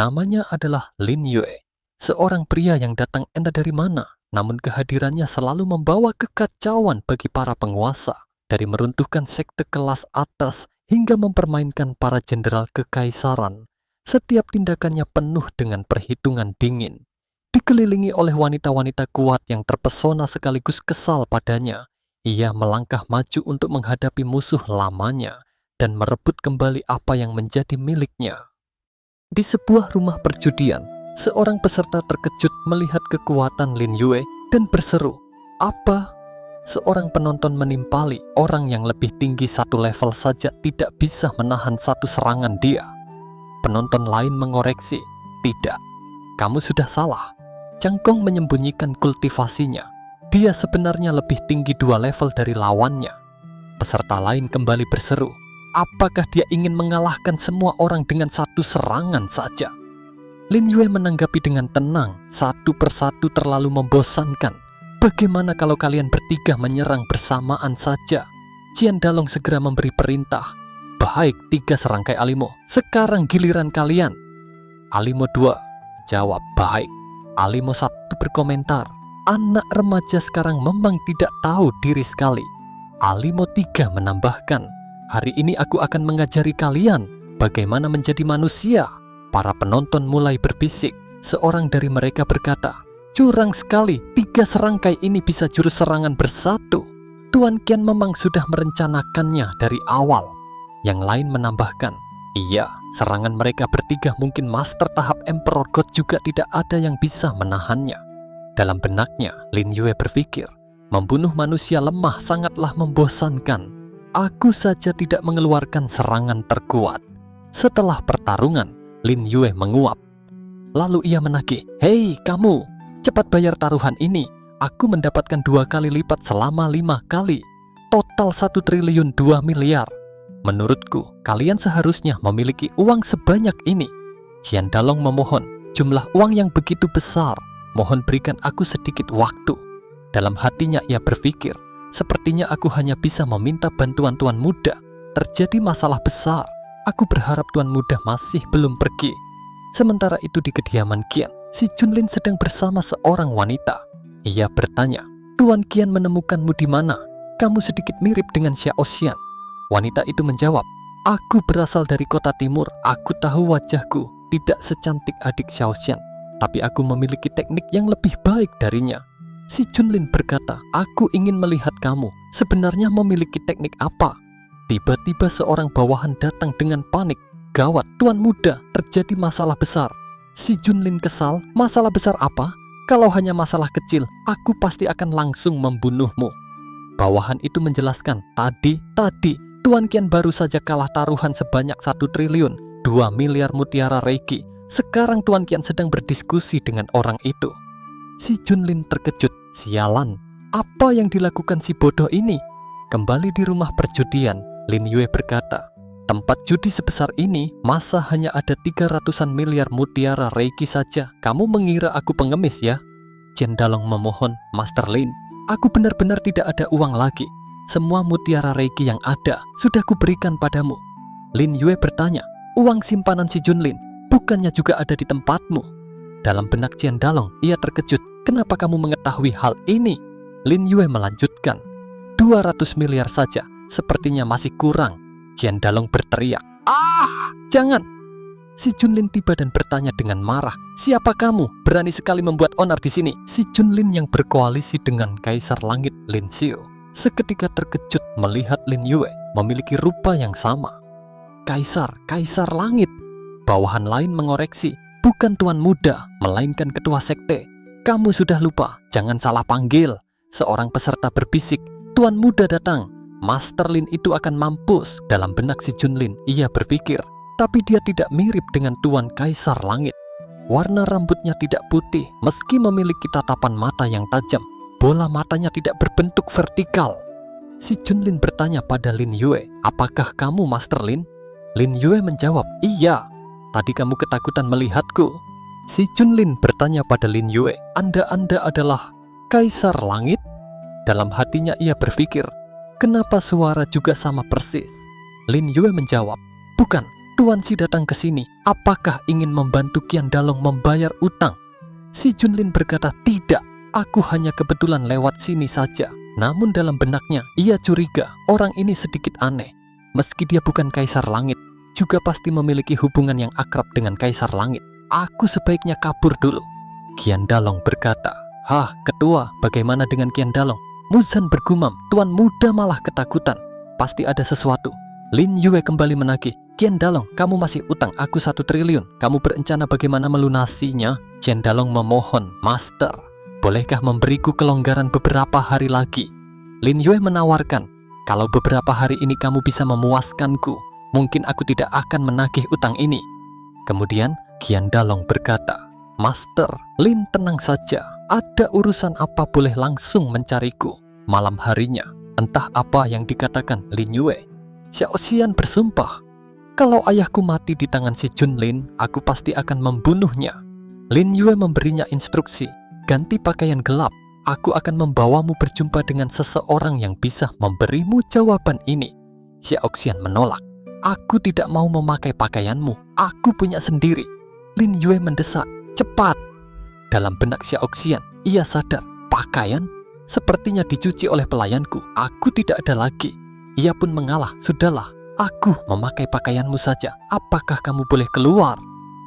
Namanya adalah Lin Yue, seorang pria yang datang entah dari mana, namun kehadirannya selalu membawa kekacauan bagi para penguasa, dari meruntuhkan sekte kelas atas hingga mempermainkan para jenderal kekaisaran. Setiap tindakannya penuh dengan perhitungan dingin. Dikelilingi oleh wanita-wanita kuat yang terpesona sekaligus kesal padanya, ia melangkah maju untuk menghadapi musuh lamanya dan merebut kembali apa yang menjadi miliknya. Di sebuah rumah perjudian, seorang peserta terkejut melihat kekuatan Lin Yue dan berseru, "Apa?" Seorang penonton menimpali, orang yang lebih tinggi satu level saja tidak bisa menahan satu serangan dia. Penonton lain mengoreksi, "Tidak, kamu sudah salah." Chang Gong menyembunyikan kultivasinya. Dia sebenarnya lebih tinggi 2 level dari lawannya. Peserta lain kembali berseru, apakah dia ingin mengalahkan semua orang dengan satu serangan saja? Lin Yue menanggapi dengan tenang, satu persatu terlalu membosankan. Bagaimana kalau kalian bertiga menyerang bersamaan saja? Qian Dalong segera memberi perintah. Baik, 3 serangkai Alimo, sekarang giliran kalian. Alimo 2 jawab, baik. Alimo 1 berkomentar, anak remaja sekarang memang tidak tahu diri sekali. Alimo 3 menambahkan, hari ini aku akan mengajari kalian bagaimana menjadi manusia. Para penonton mulai berbisik. Seorang dari mereka berkata, curang sekali, 3 serangkai ini bisa jurus serangan bersatu. Tuan Qian memang sudah merencanakannya dari awal. Yang lain menambahkan, iya, serangan mereka bertiga mungkin master tahap Emperor God juga tidak ada yang bisa menahannya. Dalam benaknya, Lin Yue berpikir, membunuh manusia lemah sangatlah membosankan. Aku saja tidak mengeluarkan serangan terkuat. Setelah pertarungan, Lin Yue menguap. Lalu ia menagih, hei kamu, cepat bayar taruhan ini. Aku mendapatkan 2 kali lipat selama 5 kali. Total 1 triliun 2 miliar. Menurutku, kalian seharusnya memiliki uang sebanyak ini. Qian Dalong memohon, jumlah uang yang begitu besar. Mohon berikan aku sedikit waktu. Dalam hatinya ia berpikir, sepertinya aku hanya bisa meminta bantuan Tuan Muda. Terjadi masalah besar. Aku berharap Tuan Muda masih belum pergi. Sementara itu di kediaman Qian, si Junlin sedang bersama seorang wanita. Ia bertanya, Tuan Qian menemukanmu di mana? Kamu sedikit mirip dengan Xiao Xian. Wanita itu menjawab, aku berasal dari kota timur. Aku tahu wajahku tidak secantik adik Xiao Xian, tapi aku memiliki teknik yang lebih baik darinya. Si Junlin berkata, aku ingin melihat kamu sebenarnya memiliki teknik apa. Tiba-tiba seorang bawahan datang dengan panik. Gawat, Tuan Muda, terjadi masalah besar. Si Junlin kesal, masalah besar apa? Kalau hanya masalah kecil, aku pasti akan langsung membunuhmu. Bawahan itu menjelaskan, tadi, Tuan Qian baru saja kalah taruhan sebanyak 1 triliun 2 miliar mutiara reiki. Sekarang Tuan Qian sedang berdiskusi dengan orang itu. Si Junlin terkejut, sialan, apa yang dilakukan si bodoh ini? Kembali di rumah perjudian, Lin Yue berkata, tempat judi sebesar ini, masa hanya ada 300-an miliar mutiara reiki saja? Kamu mengira aku pengemis ya? Qian Dalong memohon, Master Lin, aku benar-benar tidak ada uang lagi. Semua mutiara reiki yang ada sudah kuberikan padamu. Lin Yue bertanya, uang simpanan si Junlin bukannya juga ada di tempatmu? Dalam benak Qian Dalong, ia terkejut. Kenapa kamu mengetahui hal ini? Lin Yue melanjutkan, 200 miliar saja, sepertinya masih kurang. Qian Dalong berteriak, jangan! Si Junlin tiba dan bertanya dengan marah, siapa kamu? Berani sekali membuat onar di sini. Si Junlin yang berkoalisi dengan Kaisar Langit Lin Xiu seketika terkejut melihat Lin Yue memiliki rupa yang sama. Kaisar Langit. Bawahan lain mengoreksi, bukan Tuan Muda, melainkan ketua sekte. Kamu sudah lupa, jangan salah panggil. Seorang peserta berbisik, Tuan Muda datang. Master Lin itu akan mampus. Dalam benak si Junlin, ia berpikir, tapi dia tidak mirip dengan Tuan Kaisar Langit. Warna rambutnya tidak putih, meski memiliki tatapan mata yang tajam. Bola matanya tidak berbentuk vertikal. Si Junlin bertanya pada Lin Yue, apakah kamu Master Lin? Lin Yue menjawab, iya. Tadi kamu ketakutan melihatku. Si Junlin bertanya pada Lin Yue, Anda adalah Kaisar Langit? Dalam hatinya ia berpikir, kenapa suara juga sama persis? Lin Yue menjawab, bukan, Tuan Si datang ke sini, apakah ingin membantu Qian Dalong membayar utang? Si Junlin berkata, tidak, aku hanya kebetulan lewat sini saja. Namun dalam benaknya, ia curiga orang ini sedikit aneh. Meski dia bukan Kaisar Langit, juga pasti memiliki hubungan yang akrab dengan Kaisar Langit. Aku sebaiknya kabur dulu. Qian Dalong berkata, hah, ketua, bagaimana dengan Qian Dalong? Muzan bergumam, tuan muda malah ketakutan. Pasti ada sesuatu. Lin Yue kembali menagih, Qian Dalong, kamu masih utang aku 1 triliun. Kamu berencana bagaimana melunasinya? Qian Dalong memohon, Master, bolehkah memberiku kelonggaran beberapa hari lagi? Lin Yue menawarkan, kalau beberapa hari ini kamu bisa memuaskanku, mungkin aku tidak akan menagih utang ini. Kemudian Qian Dalong berkata, Master, Lin tenang saja, ada urusan apa boleh langsung mencariku. Malam harinya, entah apa yang dikatakan Lin Yue, Xiao Xian bersumpah, kalau ayahku mati di tangan si Junlin, aku pasti akan membunuhnya. Lin Yue memberinya instruksi, ganti pakaian gelap, aku akan membawamu berjumpa dengan seseorang yang bisa memberimu jawaban ini. Xiao Xian menolak, aku tidak mau memakai pakaianmu, aku punya sendiri. Lin Yue mendesak, cepat. Dalam benak Xiao Xian, ia sadar, pakaian? Sepertinya dicuci oleh pelayanku, aku tidak ada lagi. Ia pun mengalah, sudahlah, aku memakai pakaianmu saja, apakah kamu boleh keluar?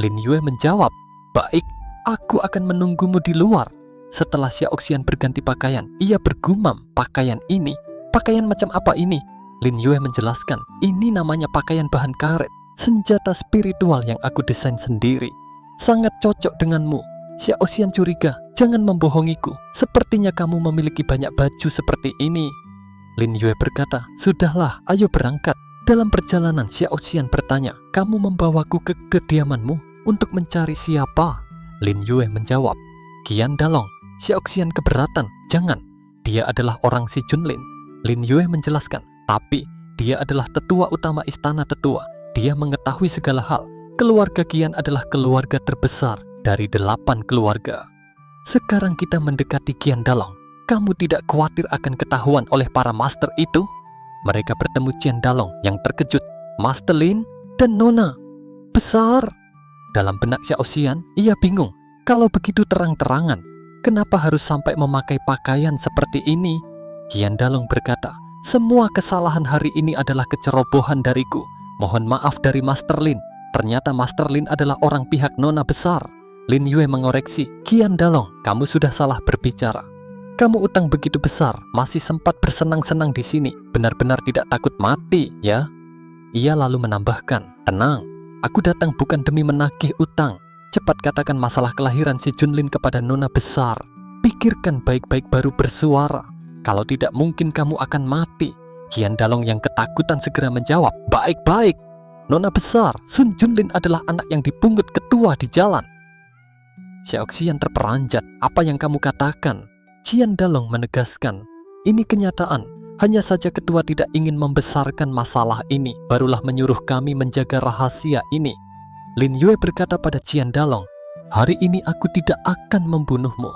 Lin Yue menjawab, baik, aku akan menunggumu di luar. Setelah Xiao Xian berganti pakaian, ia bergumam, pakaian ini? Pakaian macam apa ini? Lin Yue menjelaskan, ini namanya pakaian bahan karet, senjata spiritual yang aku desain sendiri. Sangat cocok denganmu. Xiao Xian curiga, jangan membohongiku, sepertinya kamu memiliki banyak baju seperti ini. Lin Yue berkata, sudahlah, ayo berangkat. Dalam perjalanan, Xiao Xian bertanya, kamu membawaku ke kediamanmu untuk mencari siapa? Lin Yue menjawab, Qian Dalong. Xiao Xian keberatan, jangan, dia adalah orang si Junlin. Lin Yue menjelaskan, tapi dia adalah tetua utama istana tetua. Dia mengetahui segala hal. Keluarga Qian adalah keluarga terbesar dari 8 keluarga. Sekarang kita mendekati Qian Dalong. Kamu tidak khawatir akan ketahuan oleh para master itu? Mereka bertemu Qian Dalong yang terkejut. Master Lin dan Nona besar. Dalam benak Xiao Xian, ia bingung. Kalau begitu terang-terangan, kenapa harus sampai memakai pakaian seperti ini? Qian Dalong berkata, semua kesalahan hari ini adalah kecerobohan dariku. Mohon maaf dari Master Lin. Ternyata Master Lin adalah orang pihak Nona besar. Lin Yue mengoreksi, Qian Dalong, kamu sudah salah berbicara. Kamu utang begitu besar, masih sempat bersenang-senang di sini, benar-benar tidak takut mati, ya? Ia lalu menambahkan, tenang, aku datang bukan demi menagih utang. Cepat katakan masalah kelahiran si Junlin kepada Nona besar. Pikirkan baik-baik baru bersuara. Kalau tidak mungkin kamu akan mati. Qian Dalong yang ketakutan segera menjawab, baik-baik. Nona besar, Sun Junlin adalah anak yang dipungut ketua di jalan. Xiao Xian terperanjat, apa yang kamu katakan? Qian Dalong menegaskan, ini kenyataan, hanya saja ketua tidak ingin membesarkan masalah ini, barulah menyuruh kami menjaga rahasia ini. Lin Yue berkata pada Qian Dalong, hari ini aku tidak akan membunuhmu.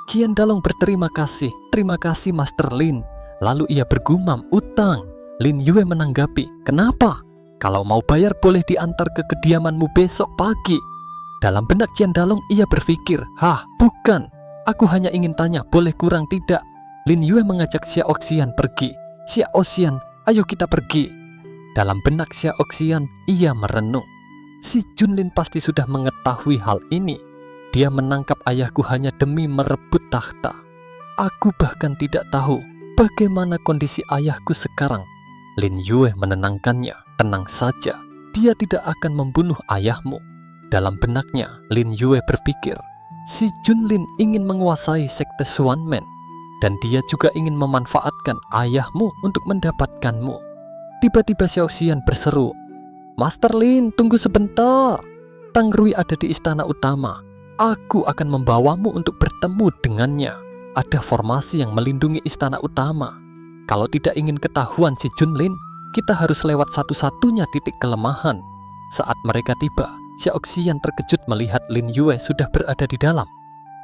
Qian Dalong berterima kasih, terima kasih Master Lin. Lalu ia bergumam, utang. Lin Yue menanggapi, kenapa? Kalau mau bayar boleh diantar ke kediamanmu besok pagi. Dalam benak Qian Dalong ia berpikir, hah, bukan. Aku hanya ingin tanya, boleh kurang tidak? Lin Yue mengajak Xiao Xian pergi. Xiao Xian, ayo kita pergi. Dalam benak Xiao Xian, ia merenung. Si Junlin pasti sudah mengetahui hal ini. Dia menangkap ayahku hanya demi merebut takhta. Aku bahkan tidak tahu bagaimana kondisi ayahku sekarang. Lin Yue menenangkannya, tenang saja. Dia tidak akan membunuh ayahmu. Dalam benaknya, Lin Yue berpikir, si Junlin ingin menguasai sekte Xuanmen, dan dia juga ingin memanfaatkan ayahmu untuk mendapatkanmu. Tiba-tiba Xiao Xian berseru, Master Lin, tunggu sebentar. Tang Rui ada di istana utama. Aku akan membawamu untuk bertemu dengannya. Ada formasi yang melindungi istana utama. Kalau tidak ingin ketahuan si Junlin, kita harus lewat satu-satunya titik kelemahan. Saat mereka tiba, Xiao Xian terkejut melihat Lin Yue sudah berada di dalam.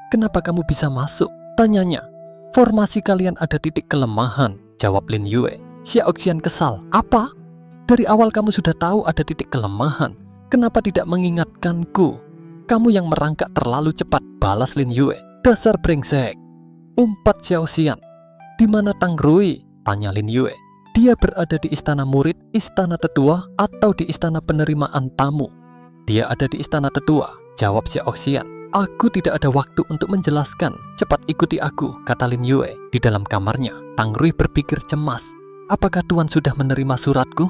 Kenapa kamu bisa masuk? Tanyanya. Formasi kalian ada titik kelemahan, jawab Lin Yue. Xiao Xian kesal. Apa? Dari awal kamu sudah tahu ada titik kelemahan. Kenapa tidak mengingatkanku? Kamu yang merangkak terlalu cepat, balas Lin Yue. Dasar brengsek. Umpat Xiao Xian. Di mana Tang Rui? Tanya Lin Yue. Dia berada di istana murid, istana tetua, atau di istana penerimaan tamu? Dia ada di istana tetua, jawab Xiao Xian. Aku tidak ada waktu untuk menjelaskan. Cepat ikuti aku, kata Lin Yue. Di dalam kamarnya, Tang Rui berpikir cemas. Apakah Tuan sudah menerima suratku?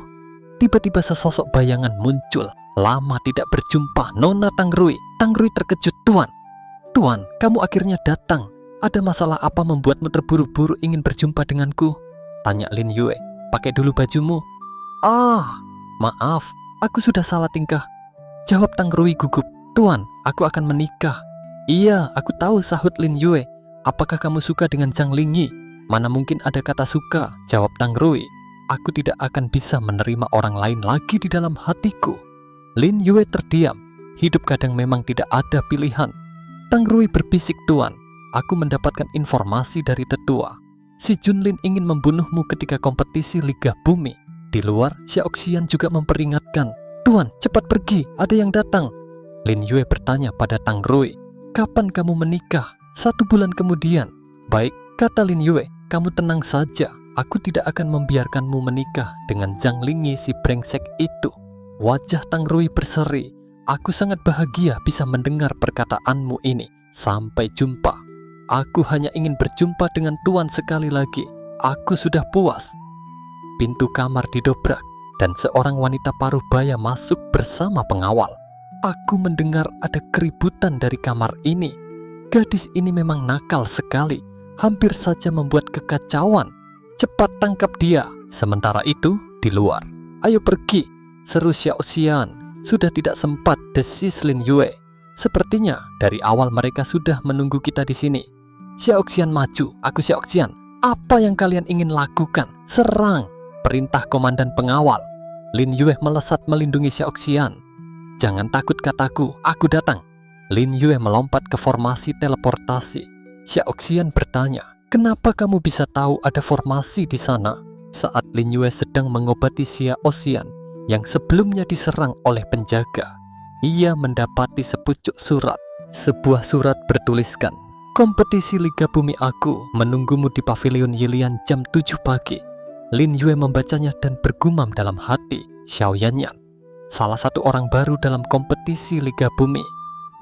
Tiba-tiba sesosok bayangan muncul. Lama tidak berjumpa, Nona Tang Rui. Tang Rui terkejut. Tuan, Tuan, kamu akhirnya datang. Ada masalah apa membuatmu terburu-buru ingin berjumpa denganku? Tanya Lin Yue. Pakai dulu bajumu. Ah, maaf, aku sudah salah tingkah, jawab Tang Rui gugup. Tuan, aku akan menikah. Iya, aku tahu, sahut Lin Yue. Apakah kamu suka dengan Zhang Lingyi? Mana mungkin ada kata suka, jawab Tang Rui. Aku tidak akan bisa menerima orang lain lagi di dalam hatiku. Lin Yue terdiam. Hidup kadang memang tidak ada pilihan. Tang Rui berbisik, Tuan, aku mendapatkan informasi dari tetua. Si Junlin ingin membunuhmu ketika kompetisi Liga Bumi. Di luar, Xiao Xian juga memperingatkan. Tuan, cepat pergi, ada yang datang. Lin Yue bertanya pada Tang Rui. Kapan kamu menikah? 1 bulan kemudian. Baik, kata Lin Yue, kamu tenang saja. Aku tidak akan membiarkanmu menikah dengan Zhang Lingyi si brengsek itu. Wajah Tang Rui berseri. Aku sangat bahagia bisa mendengar perkataanmu ini. Sampai jumpa. Aku hanya ingin berjumpa dengan Tuan sekali lagi. Aku sudah puas. Pintu kamar didobrak dan seorang wanita paruh baya masuk bersama pengawal. Aku mendengar ada keributan dari kamar ini. Gadis ini memang nakal sekali. Hampir saja membuat kekacauan. Cepat tangkap dia. Sementara itu, di luar. Ayo pergi, seru Xiao Xian. Sudah tidak sempat, desis Lin Yue. Sepertinya dari awal mereka sudah menunggu kita di sini. Xiao Xian maju. Aku Xiao Xian. Apa yang kalian ingin lakukan? Serang. Perintah komandan pengawal. Lin Yue melesat melindungi Xiao Xian. Jangan takut, kataku, aku datang. Lin Yue melompat ke formasi teleportasi. Xiao Xian bertanya, kenapa kamu bisa tahu ada formasi di sana? Saat Lin Yue sedang mengobati Xiao Xian yang sebelumnya diserang oleh penjaga, ia mendapati sepucuk surat. Sebuah surat bertuliskan, kompetisi Liga Bumi aku menunggumu di Pavilion Yilian jam 7 pagi. Lin Yue membacanya dan bergumam dalam hati, Xiao Yanyan, salah satu orang baru dalam kompetisi Liga Bumi.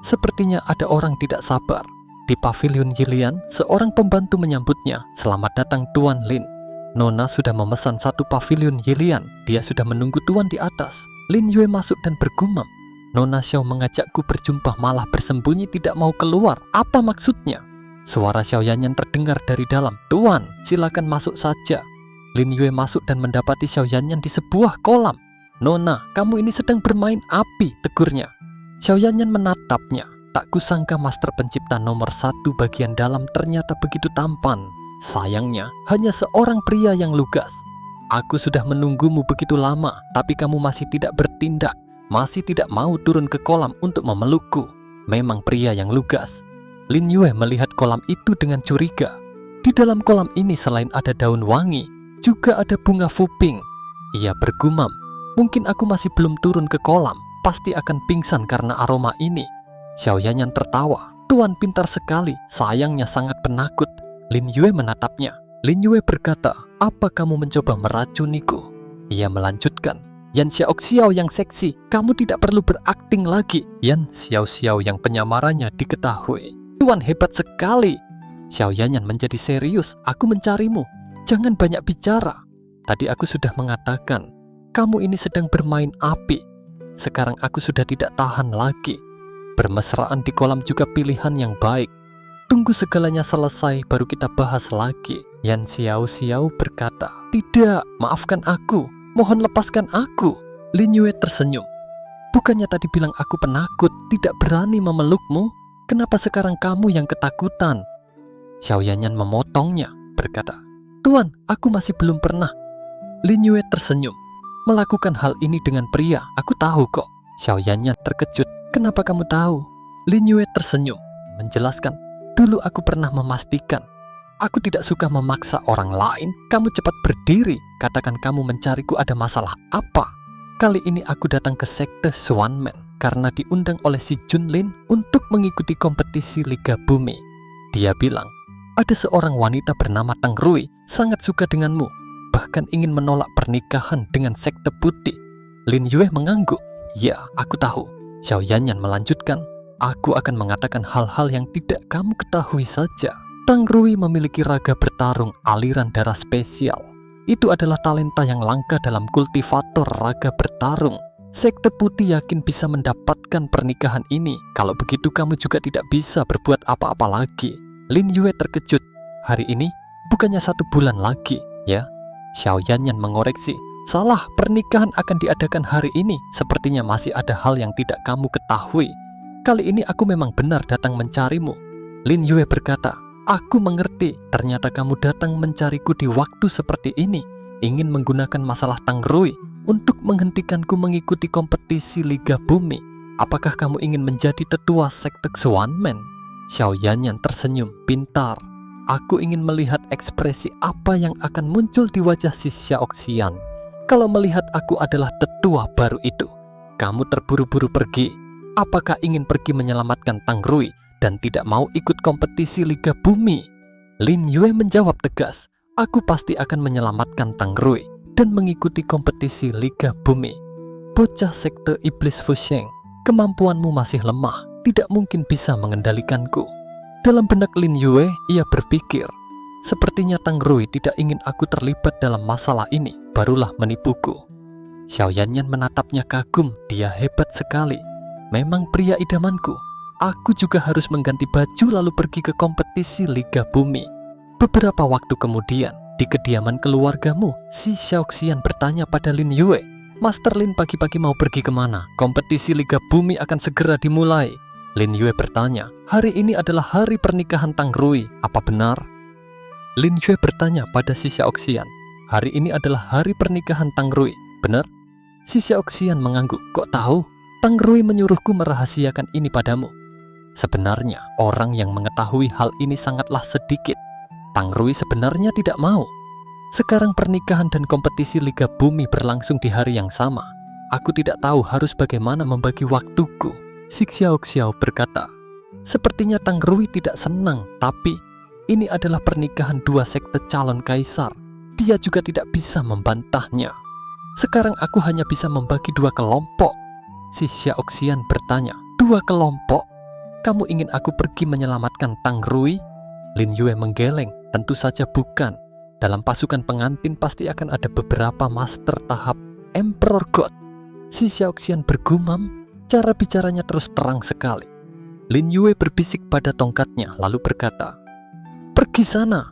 Sepertinya ada orang tidak sabar. Di Pavilion Yilian, seorang pembantu menyambutnya. Selamat datang Tuan Lin. Nona sudah memesan 1 Pavilion Yilian. Dia sudah menunggu Tuan di atas. Lin Yue masuk dan bergumam. Nona Xiao mengajakku berjumpa malah bersembunyi tidak mau keluar. Apa maksudnya? Suara Xiao Yanyan terdengar dari dalam. Tuan, silakan masuk saja. Lin Yue masuk dan mendapati Xiao Yanyan di sebuah kolam. Nona, kamu ini sedang bermain api, tegurnya. Xiao Yanyan menatapnya. Tak kusangka master pencipta nomor 1 bagian dalam ternyata begitu tampan. Sayangnya, hanya seorang pria yang lugas. Aku sudah menunggumu begitu lama, tapi kamu masih tidak bertindak. Masih tidak mau turun ke kolam untuk memelukku. Memang pria yang lugas. Lin Yue melihat kolam itu dengan curiga. Di dalam kolam ini selain ada daun wangi, juga ada bunga fuping. Ia bergumam. Mungkin aku masih belum turun ke kolam, pasti akan pingsan karena aroma ini. Xiao Yanyan tertawa. Tuan pintar sekali, sayangnya sangat penakut. Lin Yue menatapnya. Lin Yue berkata, apa kamu mencoba meracuniku? Ia melanjutkan, Yan Xiao Xiao yang seksi, kamu tidak perlu berakting lagi. Yan Xiao Xiao yang penyamarannya diketahui. Tuan hebat sekali. Xiao Yanyan menjadi serius, aku mencarimu. Jangan banyak bicara. Tadi aku sudah mengatakan, kamu ini sedang bermain api. Sekarang aku sudah tidak tahan lagi. Bermesraan di kolam juga pilihan yang baik. Tunggu segalanya selesai baru kita bahas lagi. Yan Xiao Xiao berkata, tidak, maafkan aku. Mohon lepaskan aku. Lin Yue tersenyum. Bukannya tadi bilang aku penakut, tidak berani memelukmu? Kenapa sekarang kamu yang ketakutan? Xiao Yanyan memotongnya, berkata, Tuan, aku masih belum pernah. Lin Yue tersenyum. Melakukan hal ini dengan pria, aku tahu kok. Xiao Yanyan terkejut. Kenapa kamu tahu? Lin Yue tersenyum, menjelaskan. Dulu aku pernah memastikan. Aku tidak suka memaksa orang lain. Kamu cepat berdiri. Katakan kamu mencariku ada masalah apa? Kali ini aku datang ke sekte Swanman karena diundang oleh si Junlin untuk mengikuti kompetisi Liga Bumi. Dia bilang, ada seorang wanita bernama Tang Rui sangat suka denganmu, bahkan ingin menolak pernikahan dengan sekte putih. Lin Yue mengangguk. Ya, aku tahu. Xiao Yanyan melanjutkan, aku akan mengatakan hal-hal yang tidak kamu ketahui saja. Tang Rui memiliki raga bertarung aliran darah spesial. Itu adalah talenta yang langka dalam kultivator raga bertarung. Sekte putih yakin bisa mendapatkan pernikahan ini. Kalau begitu kamu juga tidak bisa berbuat apa-apa lagi. Lin Yue terkejut. Hari ini bukannya 1 bulan lagi, ya? Xiao Yanyan mengoreksi. Salah, pernikahan akan diadakan hari ini. Sepertinya masih ada hal yang tidak kamu ketahui. Kali ini aku memang benar datang mencarimu. Lin Yue berkata, aku mengerti, ternyata kamu datang mencariku di waktu seperti ini, ingin menggunakan masalah Tang Rui untuk menghentikanku mengikuti kompetisi Liga Bumi. Apakah kamu ingin menjadi tetua sekte Swanman? Xiao Yanyan tersenyum, pintar. Aku ingin melihat ekspresi apa yang akan muncul di wajah si Xiaoxian. Kalau melihat aku adalah tetua baru itu. Kamu terburu-buru pergi. Apakah ingin pergi menyelamatkan Tang Rui dan tidak mau ikut kompetisi Liga Bumi? Lin Yue menjawab tegas, aku pasti akan menyelamatkan Tang Rui dan mengikuti kompetisi Liga Bumi. Bocah sekte Iblis Fusheng, kemampuanmu masih lemah, tidak mungkin bisa mengendalikanku. Dalam benak Lin Yue, ia berpikir, sepertinya Tang Rui tidak ingin aku terlibat dalam masalah ini, barulah menipuku. Xiao Yanyan menatapnya kagum, dia hebat sekali. Memang pria idamanku. Aku juga harus mengganti baju lalu pergi ke kompetisi Liga Bumi. Beberapa waktu kemudian, di kediaman keluargamu, si Xiaoxian bertanya pada Lin Yue, Master Lin pagi-pagi mau pergi kemana? Kompetisi Liga Bumi akan segera dimulai. Lin Yue bertanya, hari ini adalah hari pernikahan Tang Rui, apa benar? Lin Yue bertanya pada si Xiaoxian, hari ini adalah hari pernikahan Tang Rui, benar? Si Xiaoxian mengangguk, kok tahu? Tang Rui menyuruhku merahasiakan ini padamu. Sebenarnya, orang yang mengetahui hal ini sangatlah sedikit. Tang Rui sebenarnya tidak mau. Sekarang pernikahan dan kompetisi Liga Bumi berlangsung di hari yang sama. Aku tidak tahu harus bagaimana membagi waktuku. Si Xiao berkata, sepertinya Tang Rui tidak senang, tapi ini adalah pernikahan 2 sekte calon kaisar. Dia juga tidak bisa membantahnya. Sekarang aku hanya bisa membagi 2 kelompok. Si Xiaoxian bertanya, 2 kelompok? Kamu ingin aku pergi menyelamatkan Tang Rui? Lin Yue menggeleng, tentu saja bukan. Dalam pasukan pengantin pasti akan ada beberapa master tahap Emperor God. Si Xiaoxian bergumam, cara bicaranya terus terang sekali. Lin Yue berbisik pada tongkatnya lalu berkata, pergi sana.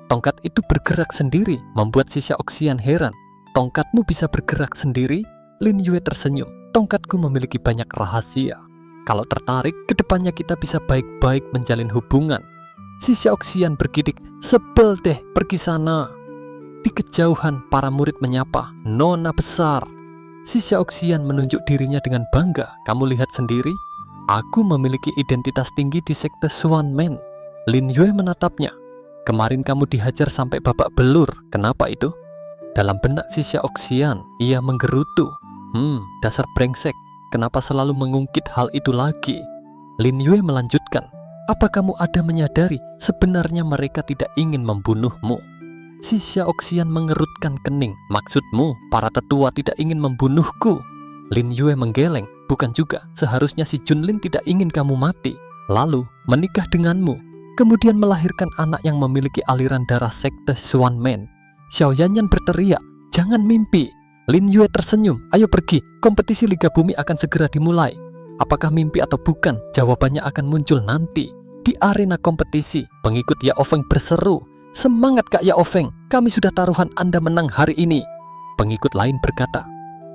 Tongkat itu bergerak sendiri, membuat si Xiaoxian heran. Tongkatmu bisa bergerak sendiri? Lin Yue tersenyum, tongkatku memiliki banyak rahasia. Kalau tertarik, kedepannya kita bisa baik-baik menjalin hubungan. Si Xiaoxian bergidik, sebel deh, pergi sana. Di kejauhan, para murid menyapa, Nona besar. Si Xiaoxian menunjuk dirinya dengan bangga, kamu lihat sendiri, aku memiliki identitas tinggi di sekte Swanman. Lin Yue menatapnya, kemarin kamu dihajar sampai babak belur, kenapa itu? Dalam benak si Xiaoxian, ia menggerutu, dasar brengsek. Kenapa selalu mengungkit hal itu lagi? Lin Yue melanjutkan, apa kamu ada menyadari sebenarnya mereka tidak ingin membunuhmu? Si Xiaoxian mengerutkan kening, maksudmu para tetua tidak ingin membunuhku? Lin Yue menggeleng, bukan juga, seharusnya si Junlin tidak ingin kamu mati, lalu menikah denganmu, kemudian melahirkan anak yang memiliki aliran darah sekte Swanman. Xiao Yanyan berteriak, jangan mimpi. Lin Yue tersenyum, ayo pergi, kompetisi Liga Bumi akan segera dimulai. Apakah mimpi atau bukan, jawabannya akan muncul nanti. Di arena kompetisi, pengikut Yao Feng berseru, semangat Kak Yao Feng, kami sudah taruhan Anda menang hari ini. Pengikut lain berkata,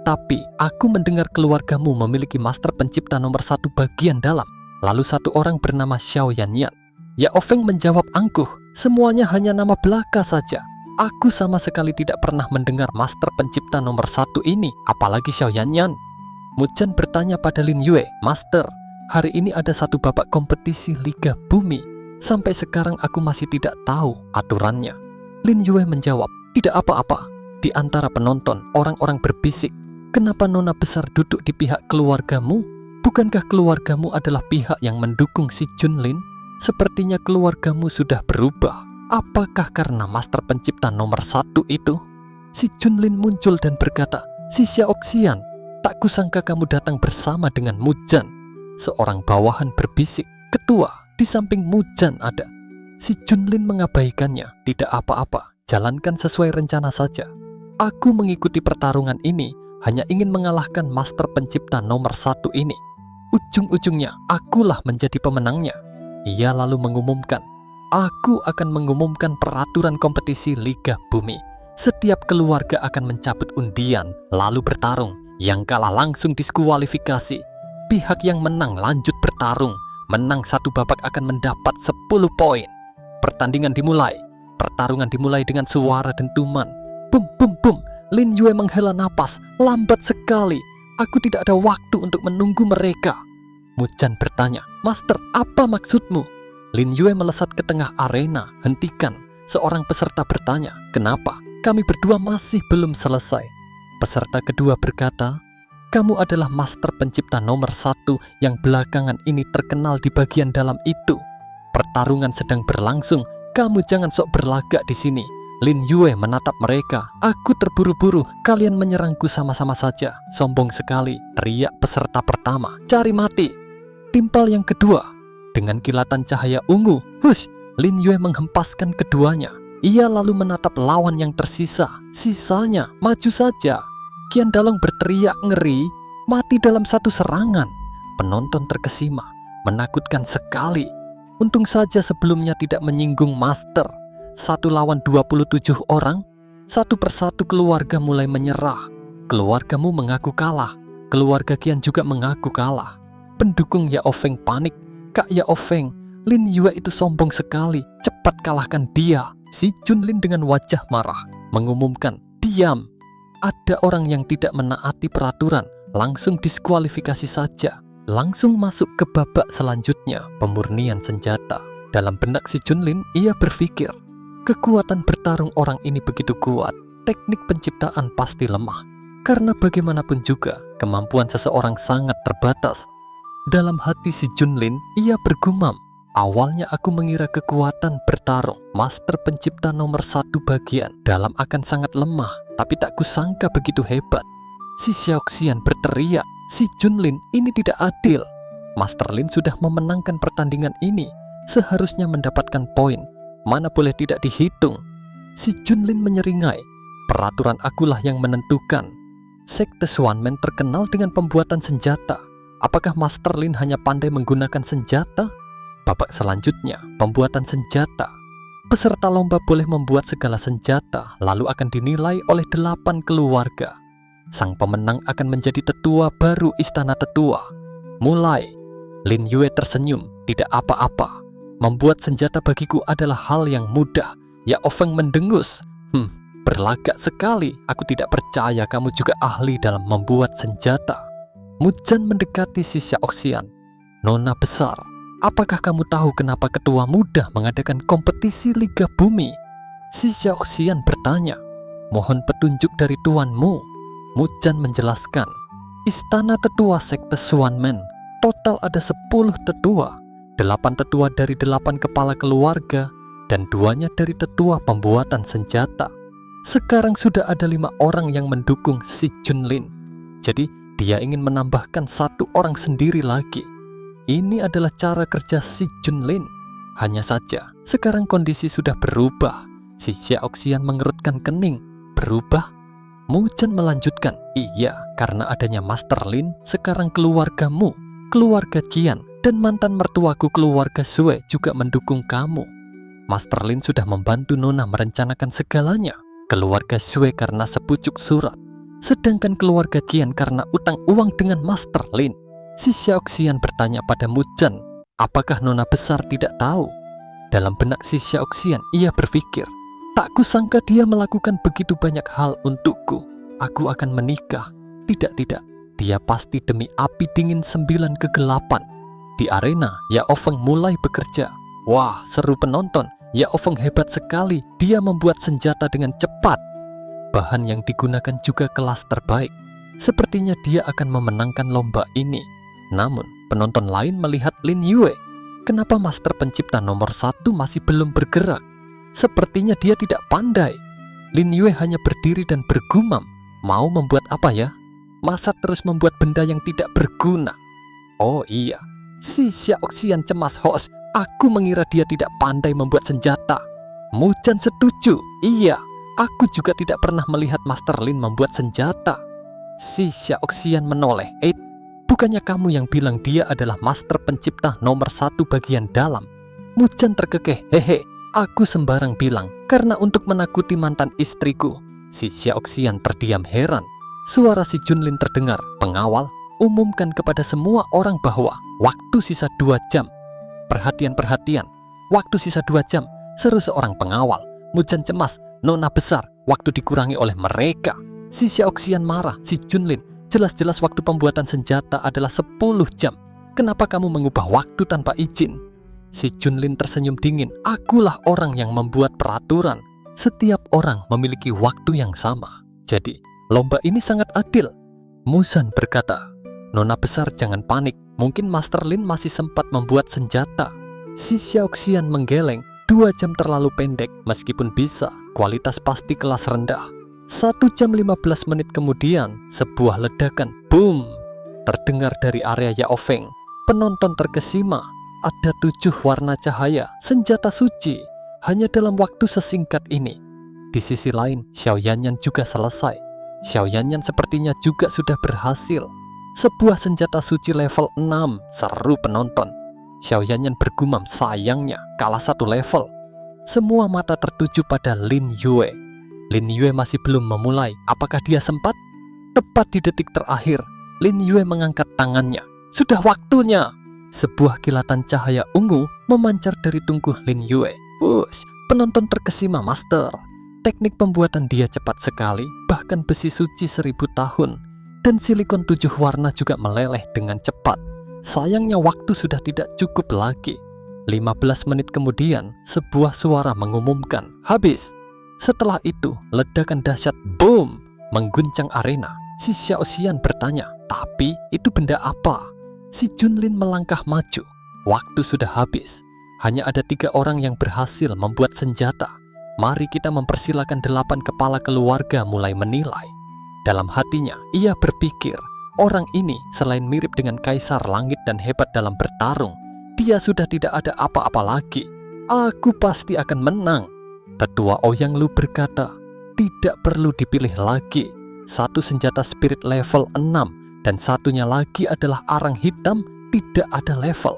tapi aku mendengar keluargamu memiliki master pencipta nomor 1 bagian dalam. Lalu satu orang bernama Xiao Yanyan. Yao Feng menjawab angkuh, semuanya hanya nama belaka saja. Aku sama sekali tidak pernah mendengar master pencipta nomor 1 ini, apalagi Xiao Yanyan. Mujan bertanya pada Lin Yue, Master, hari ini ada 1 babak kompetisi Liga Bumi. Sampai sekarang aku masih tidak tahu aturannya. Lin Yue menjawab, tidak apa-apa. Di antara penonton, orang-orang berbisik, kenapa nona besar duduk di pihak keluargamu? Bukankah keluargamu adalah pihak yang mendukung si Junlin? Sepertinya keluargamu sudah berubah. Apakah karena master pencipta nomor 1 itu? Si Junlin muncul dan berkata, si Xiaoxian, tak kusangka kamu datang bersama dengan Mujan. Seorang bawahan berbisik, ketua, di samping Mujan ada. Si Junlin mengabaikannya, tidak apa-apa, jalankan sesuai rencana saja. Aku mengikuti pertarungan ini hanya ingin mengalahkan master pencipta nomor 1 ini. Ujung-ujungnya, akulah menjadi pemenangnya. Ia lalu mengumumkan, aku akan mengumumkan peraturan kompetisi Liga Bumi. Setiap keluarga akan mencabut undian, lalu bertarung. Yang kalah langsung diskualifikasi. Pihak yang menang lanjut bertarung. Menang satu babak akan mendapat 10 poin. Pertandingan dimulai. Pertarungan dimulai dengan suara dentuman. Bum, bum, bum. Lin Yue menghela napas. Lambat sekali. Aku tidak ada waktu untuk menunggu mereka. Mujan bertanya, Master, apa maksudmu? Lin Yue melesat ke tengah arena. Hentikan. Seorang peserta bertanya, kenapa? Kami berdua masih belum selesai. Peserta kedua berkata, kamu adalah master pencipta nomor 1 yang belakangan ini terkenal di bagian dalam itu. Pertarungan sedang berlangsung, kamu jangan sok berlagak di sini. Lin Yue menatap mereka. Aku terburu-buru, kalian menyerangku sama-sama saja. Sombong sekali, teriak peserta pertama. Cari mati. Timpal yang kedua. Dengan kilatan cahaya ungu, hush, Lin Yue menghempaskan keduanya. Ia lalu menatap lawan yang tersisa. Sisanya, maju saja. Qian Dalong berteriak ngeri, mati dalam satu serangan. Penonton terkesima, menakutkan sekali. Untung saja sebelumnya tidak menyinggung master. 1 lawan 27 orang, satu persatu keluarga mulai menyerah. Keluargamu mengaku kalah, keluarga Qian juga mengaku kalah. Pendukung Yao Feng panik, Kak Yao Feng, Lin Yue itu sombong sekali, cepat kalahkan dia. Si Junlin dengan wajah marah, mengumumkan, diam. Ada orang yang tidak menaati peraturan, langsung diskualifikasi saja. Langsung masuk ke babak selanjutnya, pemurnian senjata. Dalam benak si Junlin, ia berpikir, kekuatan bertarung orang ini begitu kuat, teknik penciptaan pasti lemah. Karena bagaimanapun juga, kemampuan seseorang sangat terbatas. Dalam hati si Junlin, ia bergumam, awalnya aku mengira kekuatan bertarung master pencipta nomor 1 bagian dalam akan sangat lemah, tapi tak kusangka begitu hebat. Si Xiaoxian berteriak, si Junlin ini tidak adil. Master Lin sudah memenangkan pertandingan ini, seharusnya mendapatkan poin. Mana boleh tidak dihitung. Si Junlin menyeringai, peraturan akulah yang menentukan. Sekte Swanman terkenal dengan pembuatan senjata. Apakah Master Lin hanya pandai menggunakan senjata? Babak selanjutnya, pembuatan senjata. Peserta lomba boleh membuat segala senjata, lalu akan dinilai oleh 8 keluarga. Sang pemenang akan menjadi tetua baru istana tetua. Mulai. Lin Yue tersenyum, tidak apa-apa. Membuat senjata bagiku adalah hal yang mudah. Yao Feng mendengus. Berlagak sekali, aku tidak percaya kamu juga ahli dalam membuat senjata. Mujan mendekati si Xiaoxian. Nona besar, apakah kamu tahu kenapa ketua muda mengadakan kompetisi Liga Bumi? Si Xiaoxian bertanya. Mohon petunjuk dari tuanmu. Mujan menjelaskan. Istana tetua sekte Swanman. Total ada 10 tetua. 8 tetua dari 8 kepala keluarga. Dan 2-nya dari tetua pembuatan senjata. Sekarang sudah ada 5 orang yang mendukung si Junlin. Jadi dia ingin menambahkan 1 orang sendiri lagi. Ini adalah cara kerja si Junlin. Hanya saja, sekarang kondisi sudah berubah. Si Xiaoxian mengerutkan kening. Berubah? Mujan melanjutkan, iya, karena adanya Master Lin, sekarang keluargamu, keluarga Qian, dan mantan mertuaku keluarga Sue juga mendukung kamu. Master Lin sudah membantu Nona merencanakan segalanya. Keluarga Sue karena sepucuk surat, sedangkan keluarga Qian karena utang uang dengan Master Lin. Si Xiaoxian bertanya pada Mujan, apakah Nona besar tidak tahu? Dalam benak si Xiaoxian, ia berpikir, tak kusangka dia melakukan begitu banyak hal untukku. Aku akan menikah. Tidak, dia pasti demi api dingin 9 kegelapan. Di arena, Yao Feng mulai bekerja. Wah, seru penonton. Yao Feng hebat sekali. Dia membuat senjata dengan cepat. Bahan yang digunakan juga kelas terbaik. Sepertinya dia akan memenangkan lomba ini. Namun, penonton lain melihat Lin Yue. Kenapa master pencipta nomor 1 masih belum bergerak? Sepertinya dia tidak pandai. Lin Yue hanya berdiri dan bergumam. Mau membuat apa ya? Masa terus membuat benda yang tidak berguna? Oh iya, si Xiaoxian cemas host. Aku mengira dia tidak pandai membuat senjata. Mujan setuju. Iya, aku juga tidak pernah melihat Master Lin membuat senjata. Si Xiaoxian menoleh. Bukannya kamu yang bilang dia adalah master pencipta nomor 1 bagian dalam? Mujan terkekeh. Hehe, aku sembarang bilang karena untuk menakuti mantan istriku. Si Xiaoxian terdiam heran. Suara si Junlin terdengar. Pengawal, umumkan kepada semua orang bahwa waktu sisa 2 jam. Perhatian, waktu sisa 2 jam, seru seorang pengawal. Mujan cemas, nona besar, waktu dikurangi oleh mereka. Si Xiaoxian marah, si Junlin, jelas-jelas waktu pembuatan senjata adalah 10 jam. Kenapa kamu mengubah waktu tanpa izin? Si Junlin tersenyum dingin, akulah orang yang membuat peraturan. Setiap orang memiliki waktu yang sama. Jadi, lomba ini sangat adil. Musan berkata, nona besar jangan panik. Mungkin Master Lin masih sempat membuat senjata. Si Xiaoxian menggeleng. 2 jam terlalu pendek. Meskipun bisa, kualitas pasti kelas rendah. 1 jam 15 menit kemudian, sebuah ledakan boom terdengar dari area Yao Feng. Penonton terkesima. Ada 7 warna cahaya, senjata suci, hanya dalam waktu sesingkat ini. Di sisi lain, Xiao Yanyan juga selesai. Xiao Yanyan sepertinya juga sudah berhasil. Sebuah senjata suci level 6, seru penonton. Xiao Yanyan bergumam, sayangnya kalah 1 level. Semua mata tertuju pada Lin Yue. Lin Yue masih belum memulai. Apakah dia sempat? Tepat di detik terakhir, Lin Yue mengangkat tangannya. Sudah waktunya. Sebuah kilatan cahaya ungu memancar dari tungku Lin Yue. Wush, penonton terkesima, Master. Teknik pembuatan dia cepat sekali, bahkan besi suci 1000 tahun. Dan silikon 7 warna juga meleleh dengan cepat. Sayangnya waktu sudah tidak cukup lagi. 15 menit kemudian, sebuah suara mengumumkan, habis. Setelah itu, ledakan dahsyat boom mengguncang arena. Si Xiaoxian bertanya, tapi itu benda apa? Si Junlin melangkah maju. Waktu sudah habis. Hanya ada 3 orang yang berhasil membuat senjata. Mari kita mempersilakan 8 kepala keluarga mulai menilai. Dalam hatinya, ia berpikir, orang ini selain mirip dengan kaisar langit dan hebat dalam bertarung, dia sudah tidak ada apa-apa lagi. Aku pasti akan menang. Tetua Ouyang Lu berkata, tidak perlu dipilih lagi. 1 senjata spirit level 6 dan satunya lagi adalah arang hitam tidak ada level.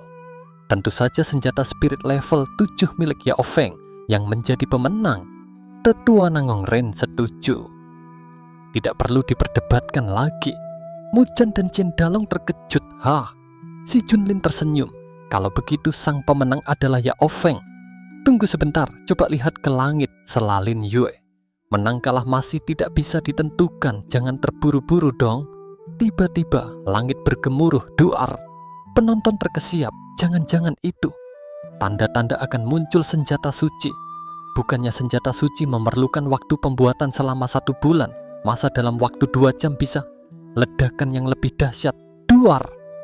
Tentu saja senjata spirit level 7 milik Yao Feng yang menjadi pemenang. Tetua Nangong Ren setuju. Tidak perlu diperdebatkan lagi. Mujan dan Chen Dalong terkejut. Si Junlin tersenyum. Kalau begitu sang pemenang adalah Yao Feng. Tunggu sebentar, coba lihat ke langit, sela Lin Yue. Menang kalah masih tidak bisa ditentukan, jangan terburu-buru dong. Tiba-tiba langit bergemuruh duar. Penonton terkesiap, jangan-jangan itu tanda-tanda akan muncul senjata suci. Bukannya senjata suci memerlukan waktu pembuatan selama 1 bulan. Masa dalam waktu 2 jam bisa? Ledakan yang lebih dahsyat, duar,